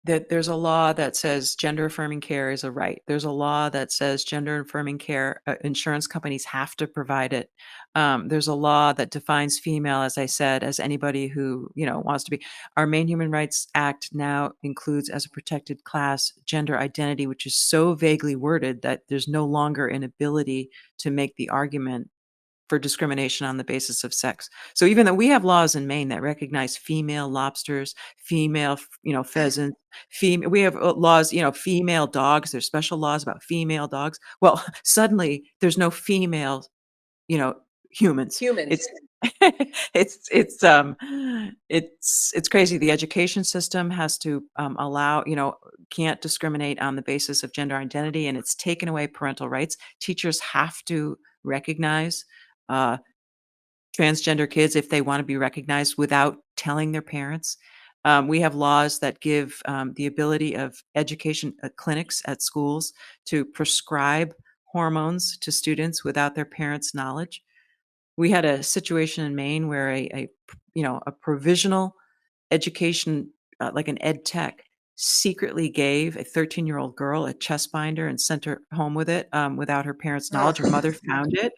that there's a law that says gender affirming care is a right. There's a law that says gender affirming care, insurance companies have to provide it. There's a law that defines female, as I said, as anybody who, wants to be. Our Maine Human Rights Act now includes as a protected class gender identity, which is so vaguely worded that there's no longer an ability to make the argument for discrimination on the basis of sex. So even though we have laws in Maine that recognize female lobsters, female, pheasants, we have laws, female dogs. There's special laws about female dogs. Well, suddenly there's no female, you know, humans.
Humans.
It's it's crazy. The education system has to allow, can't discriminate on the basis of gender identity, and it's taken away parental rights. Teachers have to recognize uh, transgender kids if they want to be recognized without telling their parents. We have laws that give the ability of education clinics at schools to prescribe hormones to students without their parents' knowledge. We had a situation in Maine where a provisional education, like an ed tech, secretly gave a 13-year-old girl a chest binder and sent her home with it, without her parents' knowledge. Her mother found it.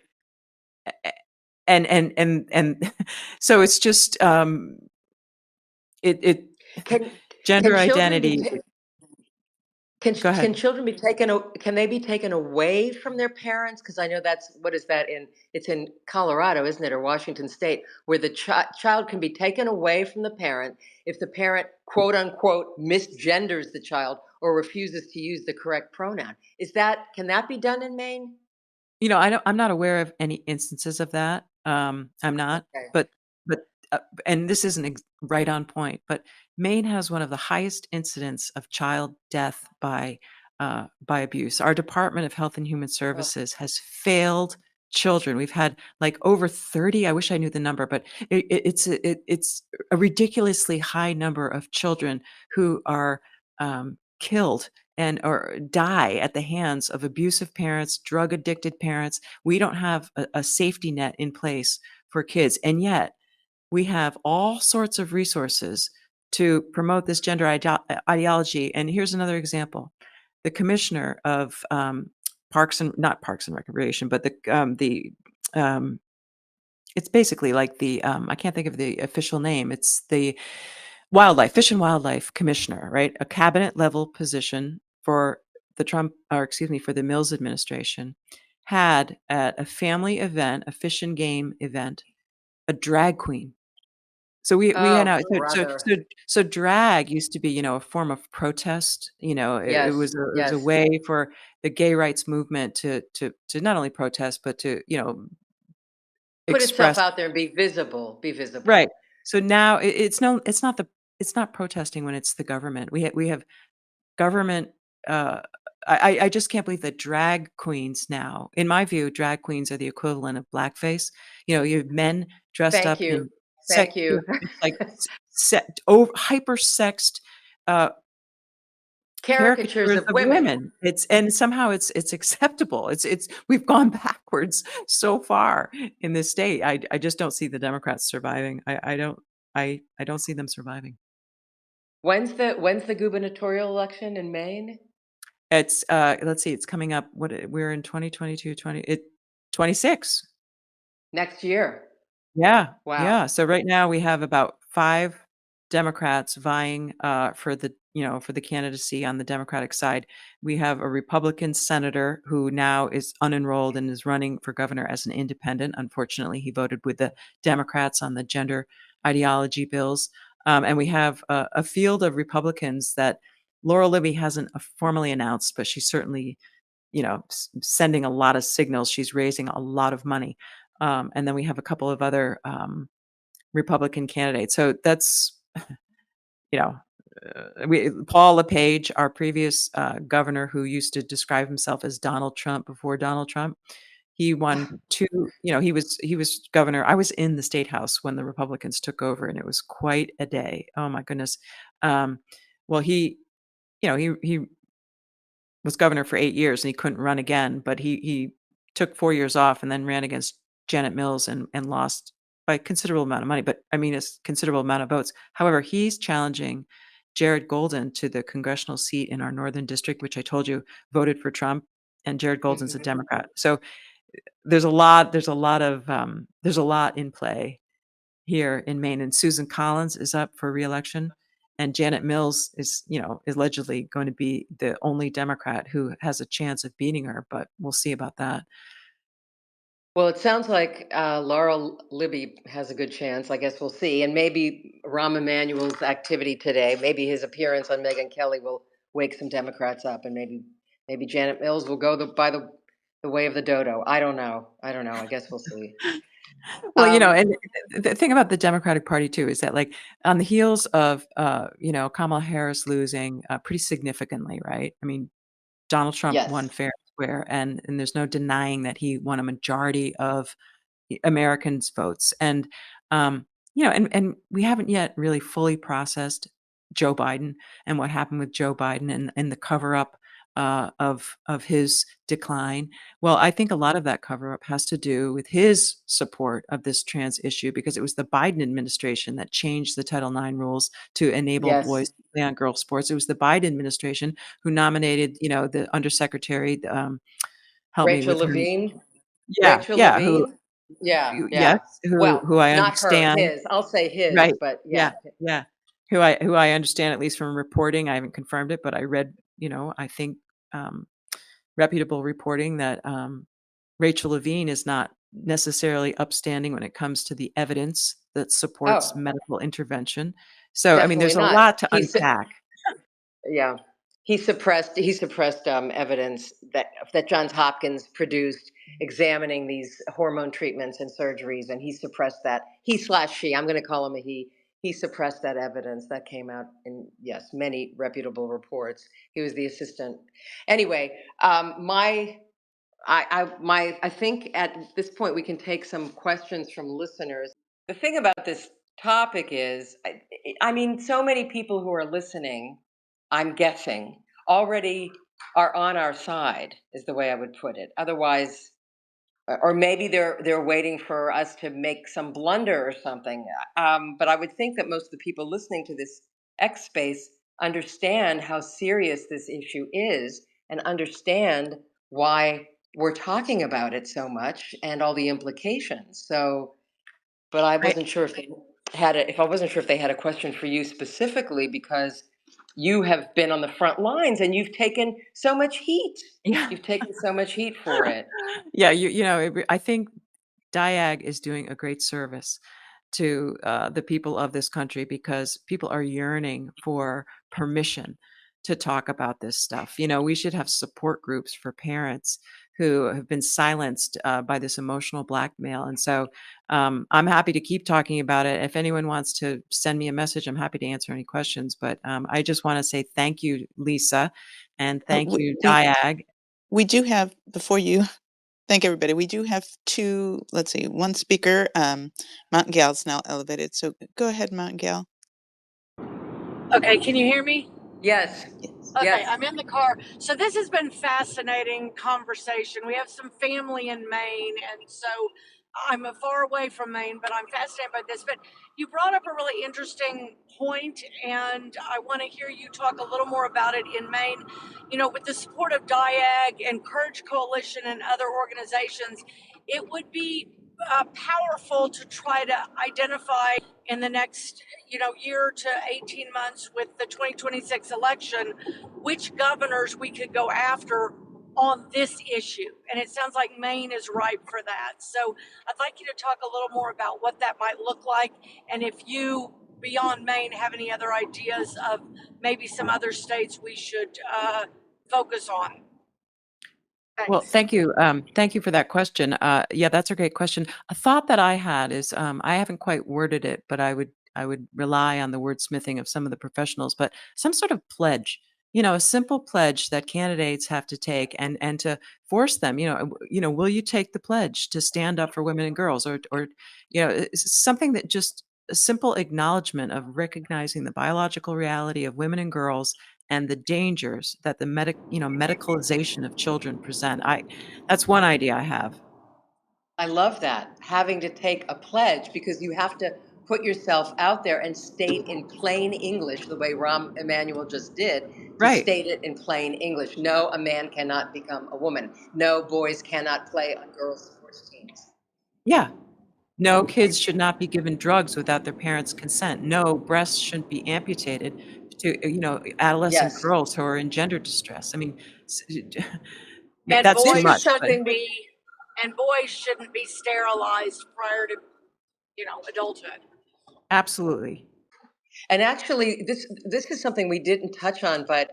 And so it's just, it
Can can
gender
children be
identity. Go
can
ahead.
children be can they be taken away from their parents? Because I know that's what is that in it's in Colorado, isn't it, or Washington State, where the child can be taken away from the parent if the parent quote unquote misgenders the child or refuses to use the correct pronoun. Can that be done in Maine?
I'm not aware of any instances of that. I'm not,
Okay.
but but, and this isn't right on point, but Maine has one of the highest incidents of child death by abuse. Our Department of Health and Human
Oh,
Services has failed children. We've had like over 30. I wish I knew the number, but it's a ridiculously high number of children who are killed and or die at the hands of abusive parents, drug addicted parents. We don't have a safety net in place for kids, and yet we have all sorts of resources to promote this gender ideology. And here's another example: the commissioner of Parks and not Parks and Recreation, but the um, it's basically like the I can't think of the official name. It's the Fish and Wildlife Commissioner, right? A cabinet level position for the Trump, or excuse me, for the Mills administration, had at a family event, a fish and game event, a drag queen. So we had
oh,
now
brother.
so drag used to be, a form of protest. It
Yes,
was a
yes.
way for the gay rights movement to not only protest, but to,
Put itself
express.
out there and be visible, be
Right.
visible.
So now it's not protesting when it's the government. We have government, uh I just can't believe that drag queens now, in my view, drag queens are the equivalent of blackface. You have men dressed
Thank
up
you.
in
Thank you.
it's like hyper sexed, uh,
Caricatures
caricatures
of
of
women.
women. And somehow it's acceptable. It's we've gone backwards so far in this state. I just don't see the Democrats surviving. I don't see them surviving.
When's the gubernatorial election in Maine?
It's, let's see, it's coming up, we're in 2022, 26.
Next year.
Yeah,
Wow.
yeah. So right now we have about 5 Democrats vying, for the candidacy on the Democratic side. We have a Republican senator who now is unenrolled and is running for governor as an independent. Unfortunately, he voted with the Democrats on the gender ideology bills. And we have a field of Republicans that Laura Libby hasn't formally announced, but she's certainly, sending a lot of signals. She's raising a lot of money. And then we have a couple of other Republican candidates. So that's, you know, Paul LePage, our previous governor, who used to describe himself as Donald Trump before Donald Trump. He won two. He was governor. I was in the state house when the Republicans took over, and it was quite a day. Oh my goodness. Um, well, he was governor for 8 years and he couldn't run again, but he took 4 years off and then ran against Janet Mills and lost by a considerable amount of money, but I mean, a considerable amount of votes. However, he's challenging Jared Golden to the congressional seat in our northern district, which I told you voted for Trump, and Jared Golden's a
Mhm.
Democrat. So there's a lot in play here in Maine, and Susan Collins is up for reelection, and Janet Mills is allegedly going to be the only Democrat who has a chance of beating her, but we'll see about that.
Well, it sounds like Laura Libby has a good chance. I guess we'll see. And maybe Rahm Emanuel's activity today, maybe his appearance on Megyn Kelly will wake some Democrats up, and maybe Janet Mills will go by the way of the dodo. I don't know. I don't know. I guess we'll see.
Well,
Um,
and the thing about the Democratic Party too is that, like, on the heels of, Kamala Harris losing, pretty significantly, right? I mean, Donald Trump won
yes,
fair and square, and there's no denying that he won a majority of Americans' votes. And and we haven't yet really fully processed Joe Biden and what happened with Joe Biden and the cover up of his decline. Well, I think a lot of that cover up has to do with his support of this trans issue, because it was the Biden administration that changed the Title IX rules to enable
yes.
boys to play on girls' sports. It was the Biden administration who nominated, the undersecretary, help me
Rachel
with her.
Levine.
Yeah,
Rachel
yeah, who
Levine. Yeah,
yes,
yeah.
who
Well,
who I
not her.
understand.
His. I'll say his,
Right.
but
Yeah,
yeah.
yeah. Who I understand, at least from reporting, I haven't confirmed it, but I read, I think, um, reputable reporting that, Rachel Levine is not necessarily upstanding when it comes to the evidence that supports
Oh,
medical intervention. So, I mean,
definitely
there's a
not.
lot to unpack.
Yeah, he suppressed evidence that Johns Hopkins produced examining these hormone treatments and surgeries, and he suppressed that. He slash she, I'm going to call him a he. He suppressed that evidence that came out in, yes, many reputable reports. He was the assistant. Anyway, I think at this point we can take some questions from listeners. The thing about this topic is, I mean, so many people who are listening, I'm guessing, already are on our side, is the way I would put it. Otherwise, or maybe they're waiting for us to make some blunder or something. But I would think that most of the people listening to this X space understand how serious this issue is and understand why we're talking about it so much and all the implications. So, but I
I
wasn't sure if they had if I wasn't sure if they had a question for you specifically because you have been on the front lines and you've taken so much heat.
yeah.
You've taken so much heat for it.
Yeah, I think DIAG is doing a great service to the people of this country because people are yearning for permission to talk about this stuff. We should have support groups for parents who have been silenced by this emotional blackmail. And so I'm happy to keep talking about it. If anyone wants to send me a message, I'm happy to answer any questions. But I just want to say thank you, Lisa, and thank
We
you,
we
DIAG.
we do have before you thank everybody, we do have 2, let's see, 1 speaker, Mountain Gal's now elevated, so go ahead, Mountain Gal.
Okay, can you hear me?
Yes.
Yes.
Okay,
Yes.
I'm in the car. So this has been fascinating conversation. We have some family in Maine, and so I'm far away from Maine, but I'm fascinated by this. But you brought up a really interesting point, and I want to hear you talk a little more about it in Maine. With the support of DIAG and Courage Coalition and other organizations, it would be powerful to try to identify in the next year to 18 months with the 2026 election which governors we could go after on this issue. And it sounds like Maine is ripe for that. So I'd like you to talk a little more about what that might look like. And if you, beyond Maine, have any other ideas of maybe some other states we should focus on.
Well,
Thanks.
thank you. Thank you for that question. Yeah, that's a great question. A thought that I had is I haven't quite worded it, but I would rely on the wordsmithing of some of the professionals. But some sort of pledge, a simple pledge that candidates have to take, and to force them. Will you take the pledge to stand up for women and girls, or something that just a simple acknowledgement of recognizing the biological reality of women and girls and the dangers that the medicalization of children present. That's one idea I have.
I love that. Having to take a pledge because you have to put yourself out there and state in plain English the way Rahm Emanuel just did, to
Right.
state it in plain English. No, a man cannot become a woman. No, boys cannot play on girls' sports teams.
Yeah. No, kids should not be given drugs without their parents' consent. No, breasts shouldn't be amputated to, adolescent
Yes.
girls who are in gender distress. I mean, s
And
that's too
This is
much, but
something we
boys shouldn't be sterilized prior to adulthood.
absolutely.
And actually, this is something we didn't touch on, but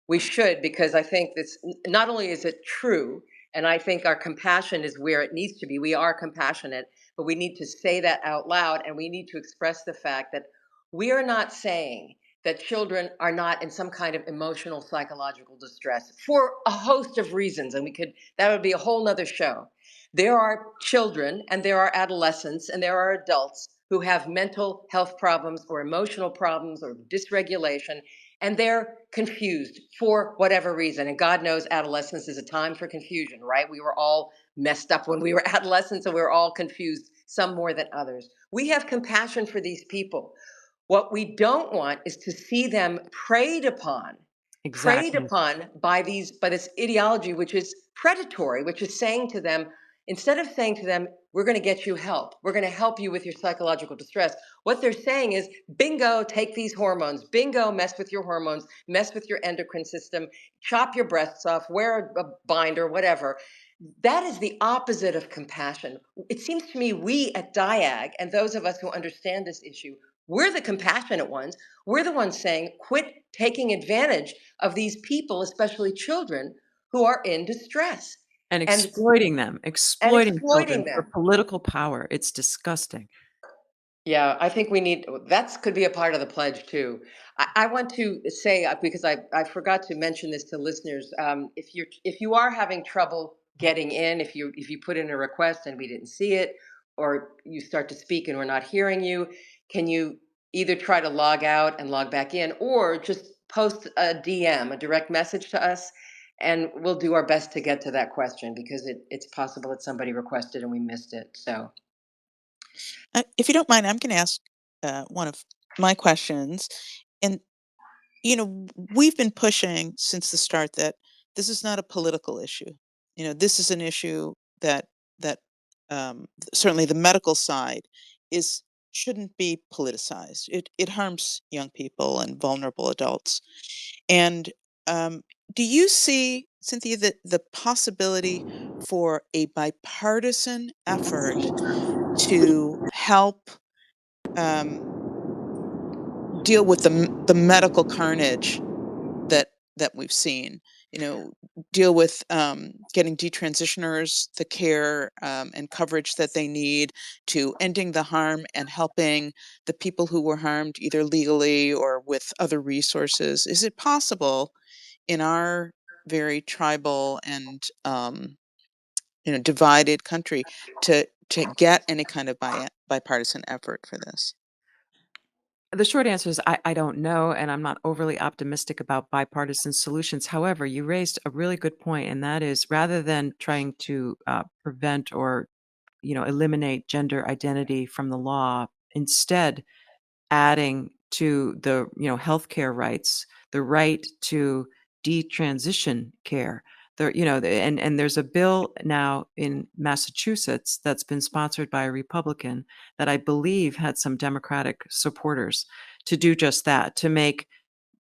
we should, because I think this, not only is it true, and I think our compassion is where it needs to be. We are compassionate, but we need to say that out loud, and we need to express the fact that we are not saying that children are not in some kind of emotional psychological distress for a host of reasons, and that would be a whole nother show. There are children and there are adolescents and there are adults who have mental health problems or emotional problems or dysregulation, and they're confused for whatever reason. And God knows adolescence is a time for confusion, right? We were all messed up when we were adolescents, and we were all confused, some more than others. We have compassion for these people. What we don't want is to see them preyed
Exactly.
upon by this ideology, which is predatory, which is saying to them, instead of saying to them, we're going to get you help, we're going to help you with your psychological distress, what they're saying is, bingo, take these hormones, bingo, mess with your hormones, mess with your endocrine system, chop your breasts off, wear a binder, whatever. That is the opposite of compassion. It seems to me we at DIAG and those of us who understand this issue, we're the compassionate ones. We're the ones saying, quit taking advantage of these people, especially children, who are in distress.
And
and
exploiting them, exploiting children
exploiting
for
them.
political power. It's disgusting.
Yeah, I think we need that could be a part of the pledge too. I want to say because I forgot to mention this to listeners. If you are having trouble getting in, if you put in a request and we didn't see it, or you start to speak and we're not hearing you, can you either try to log out and log back in, or just post a DM, a direct message to us, and we'll do our best to get to that question because it's possible that somebody requested and we missed it. So.
If you don't mind, I'm going to ask one of my questions. And, we've been pushing since the start that this is not a political issue. This is an issue that certainly the medical side is shouldn't be politicized. It harms young people and vulnerable adults. And do you see, Cynthia, the possibility for a bipartisan effort to help um, deal with the medical carnage that we've seen? Deal with getting detransitioners the care and coverage that they need, to ending the harm and helping the people who were harmed either legally or with other resources. Is it possible in our very tribal and divided country to get any kind of bipartisan effort for this?
The short answer is I don't know, and I'm not overly optimistic about bipartisan solutions. However, you raised a really good point, and that is rather than trying to prevent or eliminate gender identity from the law, instead adding to the healthcare rights, the right to detransition care. And there's a bill now in Massachusetts that's been sponsored by a Republican that I believe had some Democratic supporters to do just that, to make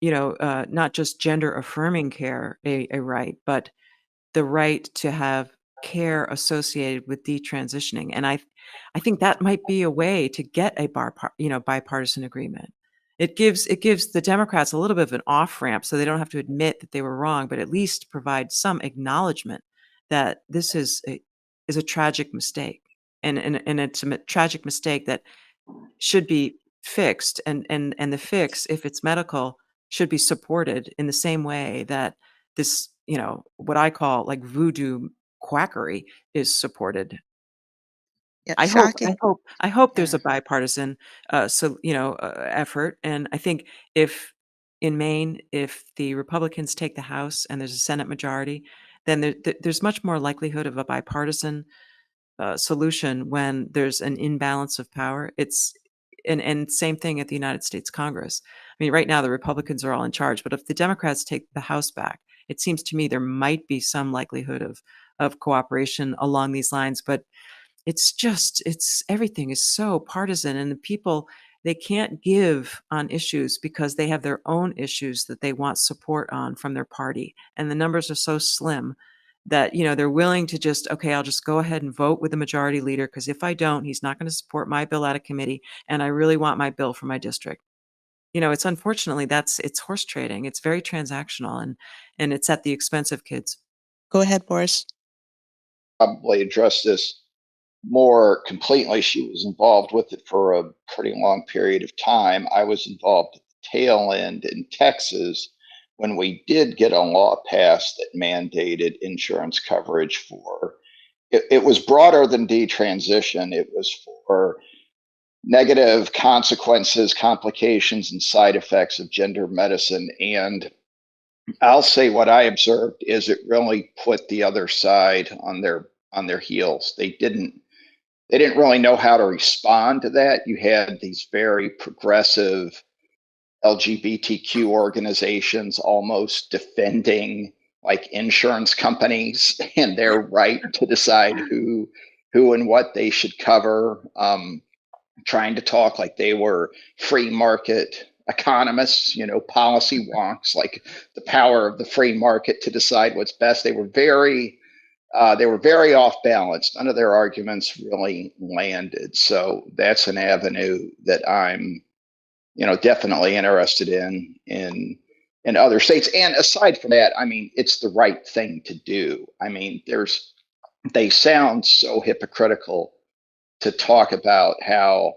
not just gender affirming care a right, but the right to have care associated with detransitioning. And I think that might be a way to get a bipartisan agreement. It gives the Democrats a little bit of an off ramp, so they don't have to admit that they were wrong, but at least provide some acknowledgement that this is a tragic mistake, and it's a tragic mistake that should be fixed, and the fix, if it's medical, should be supported in the same way that this, what I call like voodoo quackery is supported.
Yeah,
I hope I
shocking.
hope I hope there's
Yeah.
a bipartisan, effort, and I think if in Maine, if the Republicans take the House and there's a Senate majority, then there's much more likelihood of a bipartisan solution when there's an imbalance of power. And same thing at the United States Congress. I mean, right now the Republicans are all in charge, but if the Democrats take the House back, it seems to me there might be some likelihood of cooperation along these lines. But it's everything is so partisan, and the people, they can't give on issues because they have their own issues that they want support on from their party, and the numbers are so slim that they're willing to just, okay, I'll just go ahead and vote with the majority leader, because if I don't, he's not going to support my bill out of committee, and I really want my bill for my district. It's unfortunately, it's horse trading. It's very transactional, and it's at the expense of kids.
Go ahead, Boris.
Probably address this more completely. She was involved with it for a pretty long period of time. I was involved at the tail end in Texas when we did get a law passed that mandated insurance coverage for it was broader than detransition. It was for negative consequences, complications, and side effects of gender medicine. And I'll say what I observed is it really put the other side on their heels. They didn't really know how to respond to that. You had these very progressive LGBTQ organizations almost defending like insurance companies and their right to decide who and what they should cover, trying to talk like they were free market economists, policy wonks, like the power of the free market to decide what's best. They were very off balance. None of their arguments really landed. So that's an avenue that I'm, definitely interested in other states. And aside from that, I mean, it's the right thing to do. I mean, there's they sound so hypocritical to talk about how,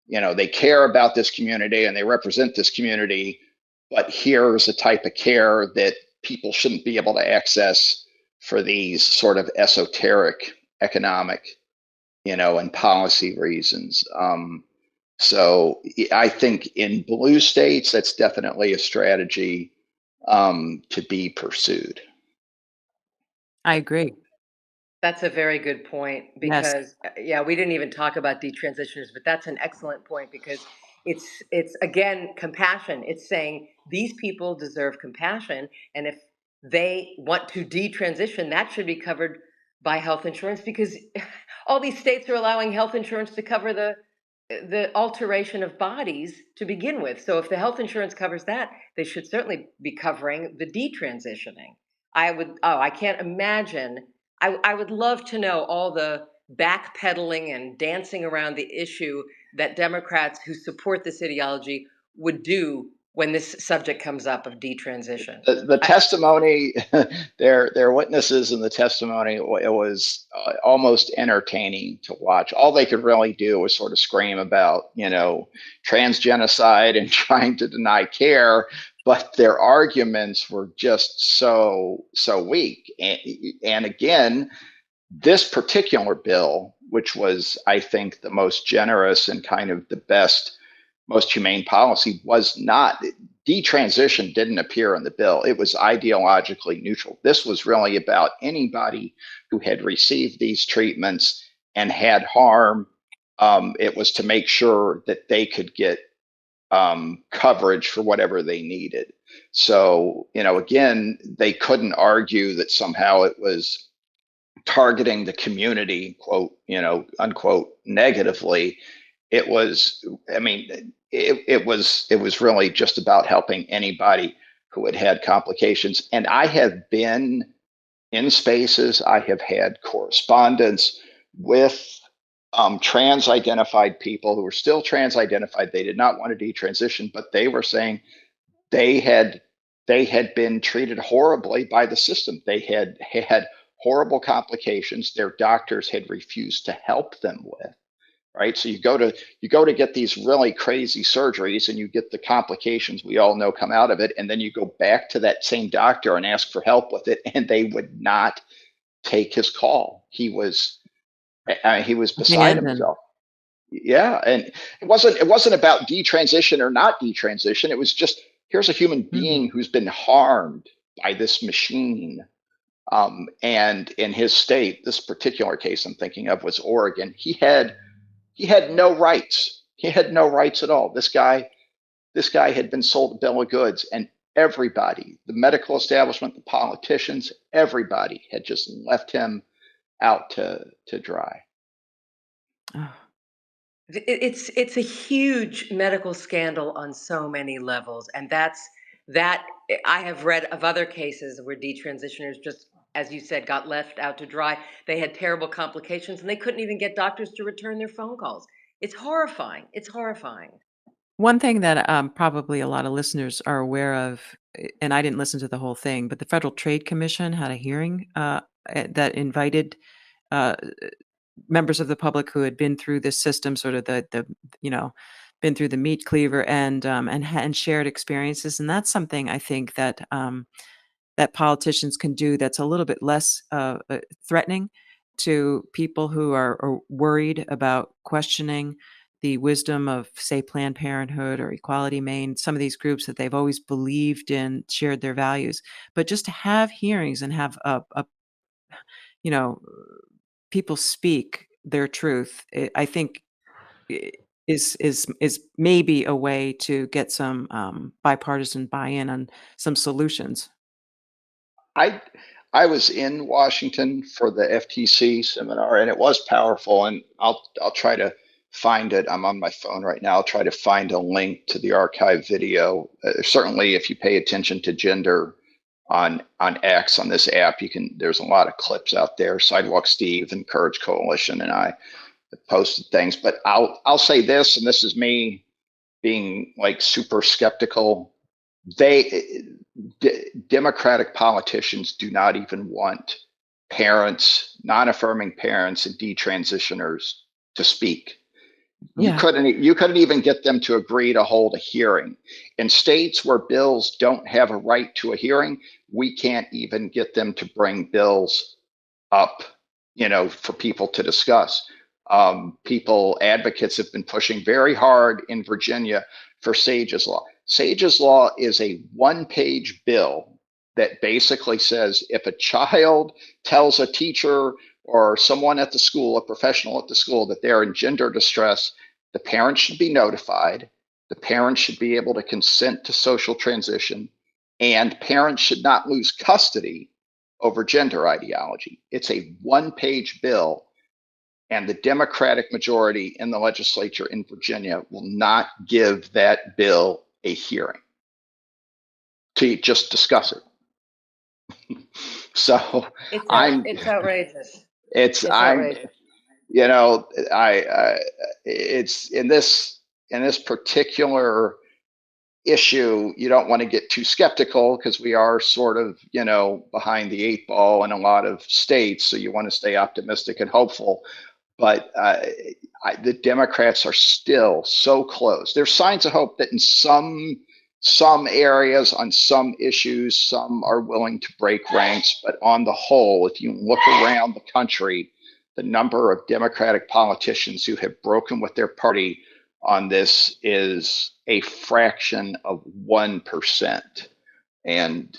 they care about this community and they represent this community, but here's the type of care that people shouldn't be able to access for these sort of esoteric economic, and policy reasons. So I think in blue states, that's definitely a strategy to be pursued.
I agree.
That's a very good point
Yes,
because yeah, we didn't even talk about detransitioners, but that's an excellent point because it's again compassion. It's saying these people deserve compassion, and if they want to detransition, that should be covered by health insurance because all these states are allowing health insurance to cover the alteration of bodies to begin with. So if the health insurance covers that, they should certainly be covering the detransitioning. I can't imagine. I would love to know all the backpedaling and dancing around the issue that Democrats who support this ideology would do when this subject comes up of detransition.
The testimony, their witnesses in the testimony, it was almost entertaining to watch. All they could really do was sort of scream about, transgenocide and trying to deny care, but their arguments were just so weak. And again, this particular bill, which was, I think, the most generous and kind of the best, most humane policy, was not. Detransition didn't appear in the bill. It was ideologically neutral. This was really about anybody who had received these treatments and had harm. It was to make sure that they could get coverage for whatever they needed. So, again, they couldn't argue that somehow it was targeting the community, quote, unquote, negatively. It was, I mean, it was really just about helping anybody who had had complications. And I have been in spaces, I have had correspondence with trans identified people who were still trans identified. They did not want to detransition, but they were saying they had they had been treated horribly by the system. They had horrible complications their doctors had refused to help them with. Right, so you go to get these really crazy surgeries and you get the complications we all know come out of it, and then you go back to that same doctor and ask for help with it, and they would not take his call. He was beside
abandoned.
himself. Yeah, and it wasn't about detransition or not detransition. It was just, here's a human
Mhm.
being who's been harmed by this machine. And in his state, this particular case I'm thinking of was Oregon. He had no rights. He had no rights at all. This guy had been sold a bill of goods, and everybody, the medical establishment, the politicians, everybody had just left him out to dry.
Oh,
It's a huge medical scandal on so many levels, and that I have read of other cases where detransitioners just, as you said, got left out to dry. They had terrible complications, and they couldn't even get doctors to return their phone calls. It's horrifying. It's horrifying.
one thing that, probably a lot of listeners are aware of, and I didn't listen to the whole thing, but the Federal Trade Commission had a hearing, that invited, uh, members of the public who had been through this system, sort of the you know, been through the meat cleaver and shared experiences, and that's something I think that, that politicians can do that's a little bit less, threatening to people who are worried about questioning the wisdom of, say, Planned Parenthood or Equality Maine, some of these groups that they've always believed in, shared their values. But just to have hearings and have you know, people speak their truth, I think I is maybe a way to get some, bipartisan buy-in on some solutions.
I I was in Washington for the FTC seminar, and it was powerful. And I'll try to find it. I'm on my phone right now. I'll try to find a link to the archive video. Certainly, if you pay attention to gender on X on this app, you can. There's a lot of clips out there. Sidewalk Steve and Courage Coalition and I have posted things. But I'll say this, and this is me being like super skeptical. They Democratic politicians do not even want parents, non-affirming parents, and detransitioners to speak. You
Yeah.
couldn't even get them to agree to hold a hearing. In states where bills don't have a right to a hearing, we can't even get them to bring bills up, for people to discuss. Advocates have been pushing very hard in Virginia for Sage's Law. Sage's Law is a one-page bill that basically says if a child tells a teacher or someone at the school, a professional at the school, that they're in gender distress, the parent should be notified. The parent should be able to consent to social transition, and parents should not lose custody over gender ideology. It's a one-page bill, and the Democratic majority in the legislature in Virginia will not give that bill a hearing to just discuss it. So
It's outrageous.
it's
It's
I'm
outrageous.
it's in this particular issue, you don't want to get too skeptical because we are sort of, behind the eight ball in a lot of states. So you want to stay optimistic and hopeful. But the Democrats are still so close. There's signs of hope that in some areas, on some issues, some are willing to break ranks. But on the whole, if you look around the country, the number of Democratic politicians who have broken with their party on this is a fraction of 1%. And,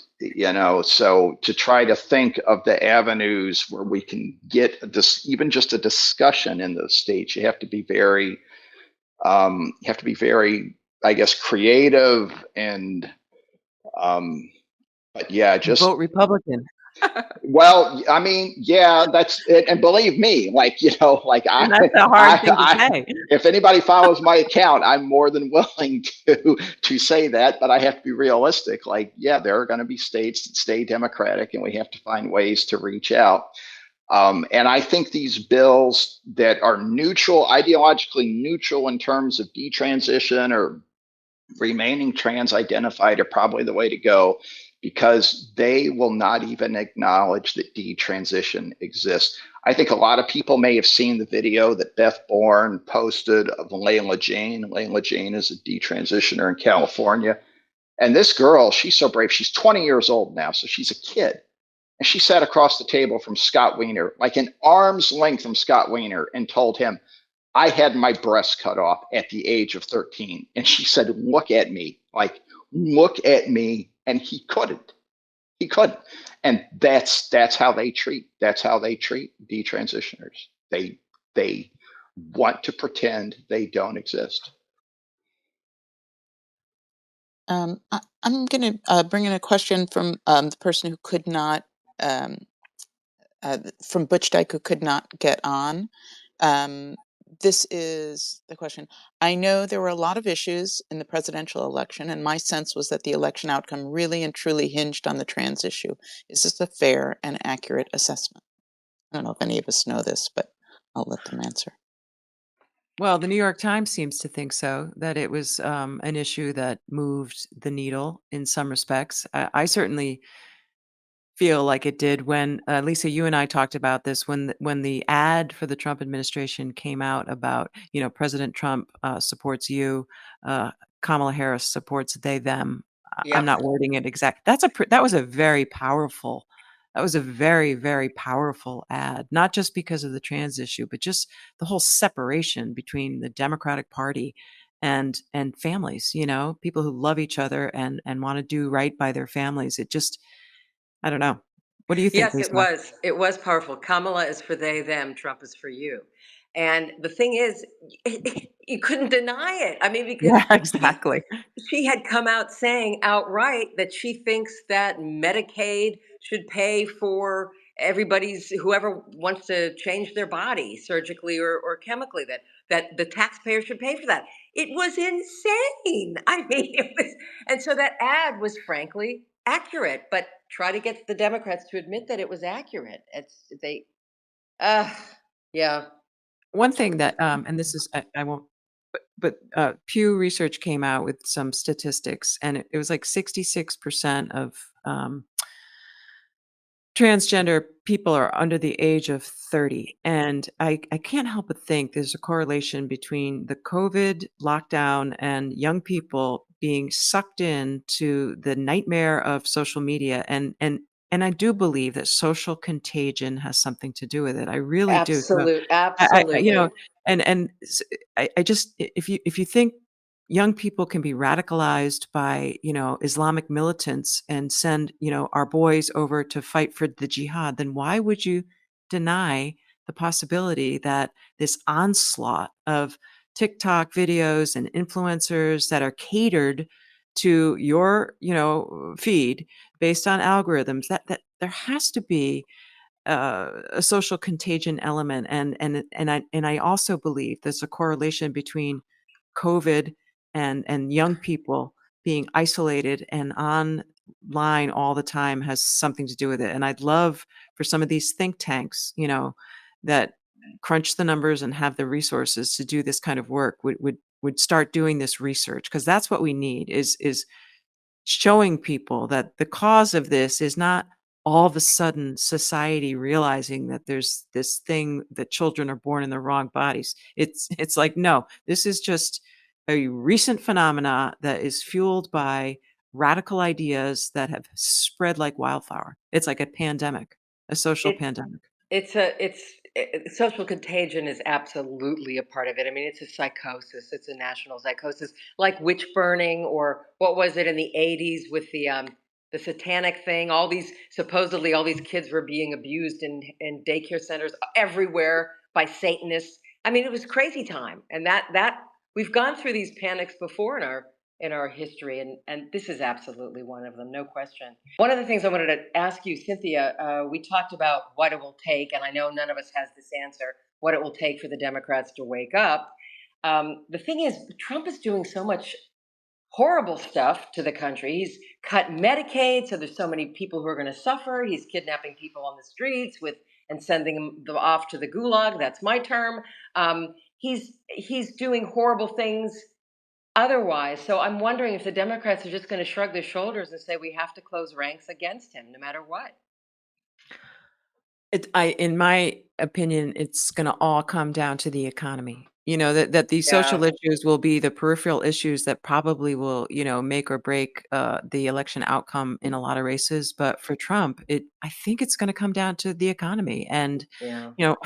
so to try to think of the avenues where we can get this, even just a discussion in those states, you have to be very, I guess, creative and, but yeah,
Vote
just
Republican.
well, I mean, yeah, that's it. And believe me,
And that's a hard thing to say.
if anybody follows my account, I'm more than willing to say that, but I have to be realistic. Yeah, there are going to be states that stay Democratic, and we have to find ways to reach out. And I think these bills that are neutral, ideologically neutral in terms of detransition or remaining trans identified, are probably the way to go, because they will not even acknowledge that detransition exists. I think a lot of people may have seen the video that Beth Bourne posted of Layla Jane. Layla Jane is a detransitioner in California. And this girl, she's so brave. She's 20 years old now, so she's a kid. And she sat across the table from Scott Wiener, like an arm's length from Scott Wiener, and told him, I had my breast cut off at the age of 13. And she said, look at me, look at me. And he couldn't. He couldn't. And that's how they treat detransitioners. They want to pretend they don't exist.
I'm going to bring in a question from the person who could not, from Butch Dyke, who could not get on. This is the question. I know there were a lot of issues in the presidential election, and my sense was that the election outcome really and truly hinged on the trans issue. Is this a fair and accurate assessment? I don't know if any of us know this, but I'll let them answer.
Well, the New York Times seems to think so, that it was an issue that moved the needle in some respects. I certainly feel like it did when Lisa, you and I talked about this when the ad for the Trump administration came out about, President Trump supports you, Kamala Harris supports they them. I'm
Yep.
not wording it exact. That was a very powerful. That was a very, very powerful ad, not just because of the trans issue, but just the whole separation between the Democratic Party and families, people who love each other and want to do right by their families. It just, I don't know. What do you think,
Yes, it
Lisa?
was. It was powerful. Kamala is for they, them. Trump is for you. And the thing is, you couldn't deny it. I mean, because
Yeah,
she
exactly.
she had come out saying outright that she thinks that Medicaid should pay for whoever wants to change their body surgically or chemically, that the taxpayer should pay for that. It was insane. I mean, and so that ad was frankly accurate, but try to get the Democrats to admit that it was accurate. Uh yeah.
One thing that, and this is, I won't, but Pew Research came out with some statistics, and it was like 66% of transgender people are under the age of 30. And I can't help but think there's a correlation between the COVID lockdown and young people being sucked into the nightmare of social media. And I do believe that social contagion has something to do with it. I really do. So you know,
Absolutely.
I just, if you think young people can be radicalized by, Islamic militants and send, our boys over to fight for the jihad, then why would you deny the possibility that this onslaught of TikTok videos and influencers that are catered to your, feed based on algorithms, that there has to be a social contagion element, and I also believe there's a correlation between COVID and young people being isolated and online all the time has something to do with it. And I'd love for some of these think tanks, that crunch the numbers and have the resources to do this kind of work would start doing this research, because that's what we need is showing people that the cause of this is not all of a sudden society realizing that there's this thing that children are born in the wrong bodies. It's like, no, this is just a recent phenomena that is fueled by radical ideas that have spread like wildfire. It's like a pandemic, a social
It
pandemic.
social contagion is absolutely a part of it. I mean, it's a psychosis. It's a national psychosis, like witch burning, or what was it in the '80s with the satanic thing? All these kids were being abused in daycare centers everywhere by Satanists. I mean, it was crazy time, and that we've gone through these panics before in our history, and this is absolutely one of them, no question. One of the things I wanted to ask you, Cynthia, we talked about what it will take, and I know none of us has this answer, what it will take for the Democrats to wake up. The thing is, Trump is doing so much horrible stuff to the country. He's cut Medicaid, so there's so many people who are going to suffer. He's kidnapping people on the streets and sending them off to the gulag. That's my term. He's doing horrible things otherwise. So I'm wondering if the Democrats are just going to shrug their shoulders and say we have to close ranks against him no matter what.
In my opinion, it's gonna all come down to the economy. That these social
Yeah.
issues will be the peripheral issues that probably will, make or break, the election outcome in a lot of races. But for Trump, I think it's gonna come down to the economy. And,
Yeah.
you know,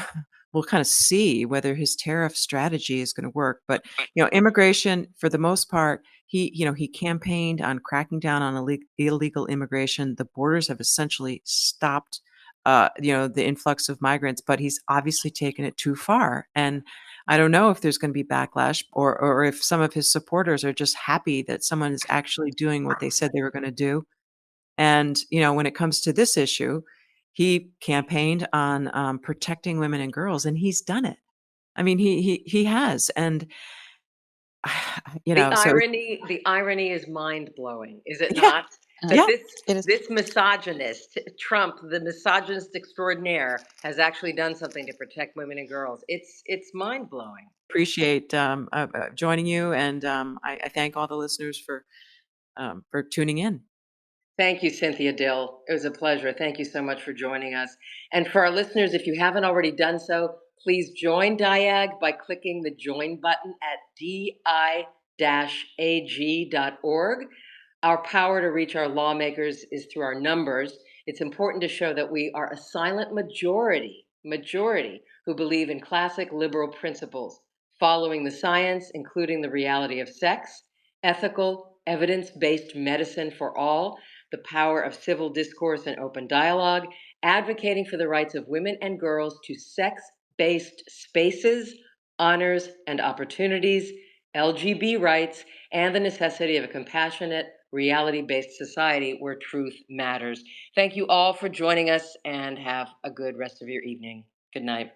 we'll kinda see whether his tariff strategy is gonna work. But, immigration, for the most part, he campaigned on cracking down on illegal immigration. The borders have essentially stopped the influx of migrants, but he's obviously taken it too far. And I don't know if there's going to be backlash, or if some of his supporters are just happy that someone is actually doing what they said they were going to do. And, when it comes to this issue, he campaigned on protecting women and girls, and he's done it. I mean, he has. And,
The
so
irony is mind-blowing, is it
yeah,
not?
Uh,
That
yeah,
it is.
this misogynist, Trump, the misogynist extraordinaire, has actually done something to protect women and girls. It's mind-blowing.
appreciate joining you. And I thank all the listeners for tuning in.
Thank you, Cynthia Dill. It was a pleasure. Thank you so much for joining us. And for our listeners, if you haven't already done so, please join DIAG by clicking the join button at di-ag.org. Our power to reach our lawmakers is through our numbers. It's important to show that we are a silent majority who believe in classic liberal principles, following the science, including the reality of sex, ethical, evidence-based medicine for all, the power of civil discourse and open dialogue, advocating for the rights of women and girls to sex-based spaces, honors, and opportunities, LGB rights, and the necessity of a compassionate, reality-based society where truth matters. Thank you all for joining us, and have a good rest of your evening. Good night.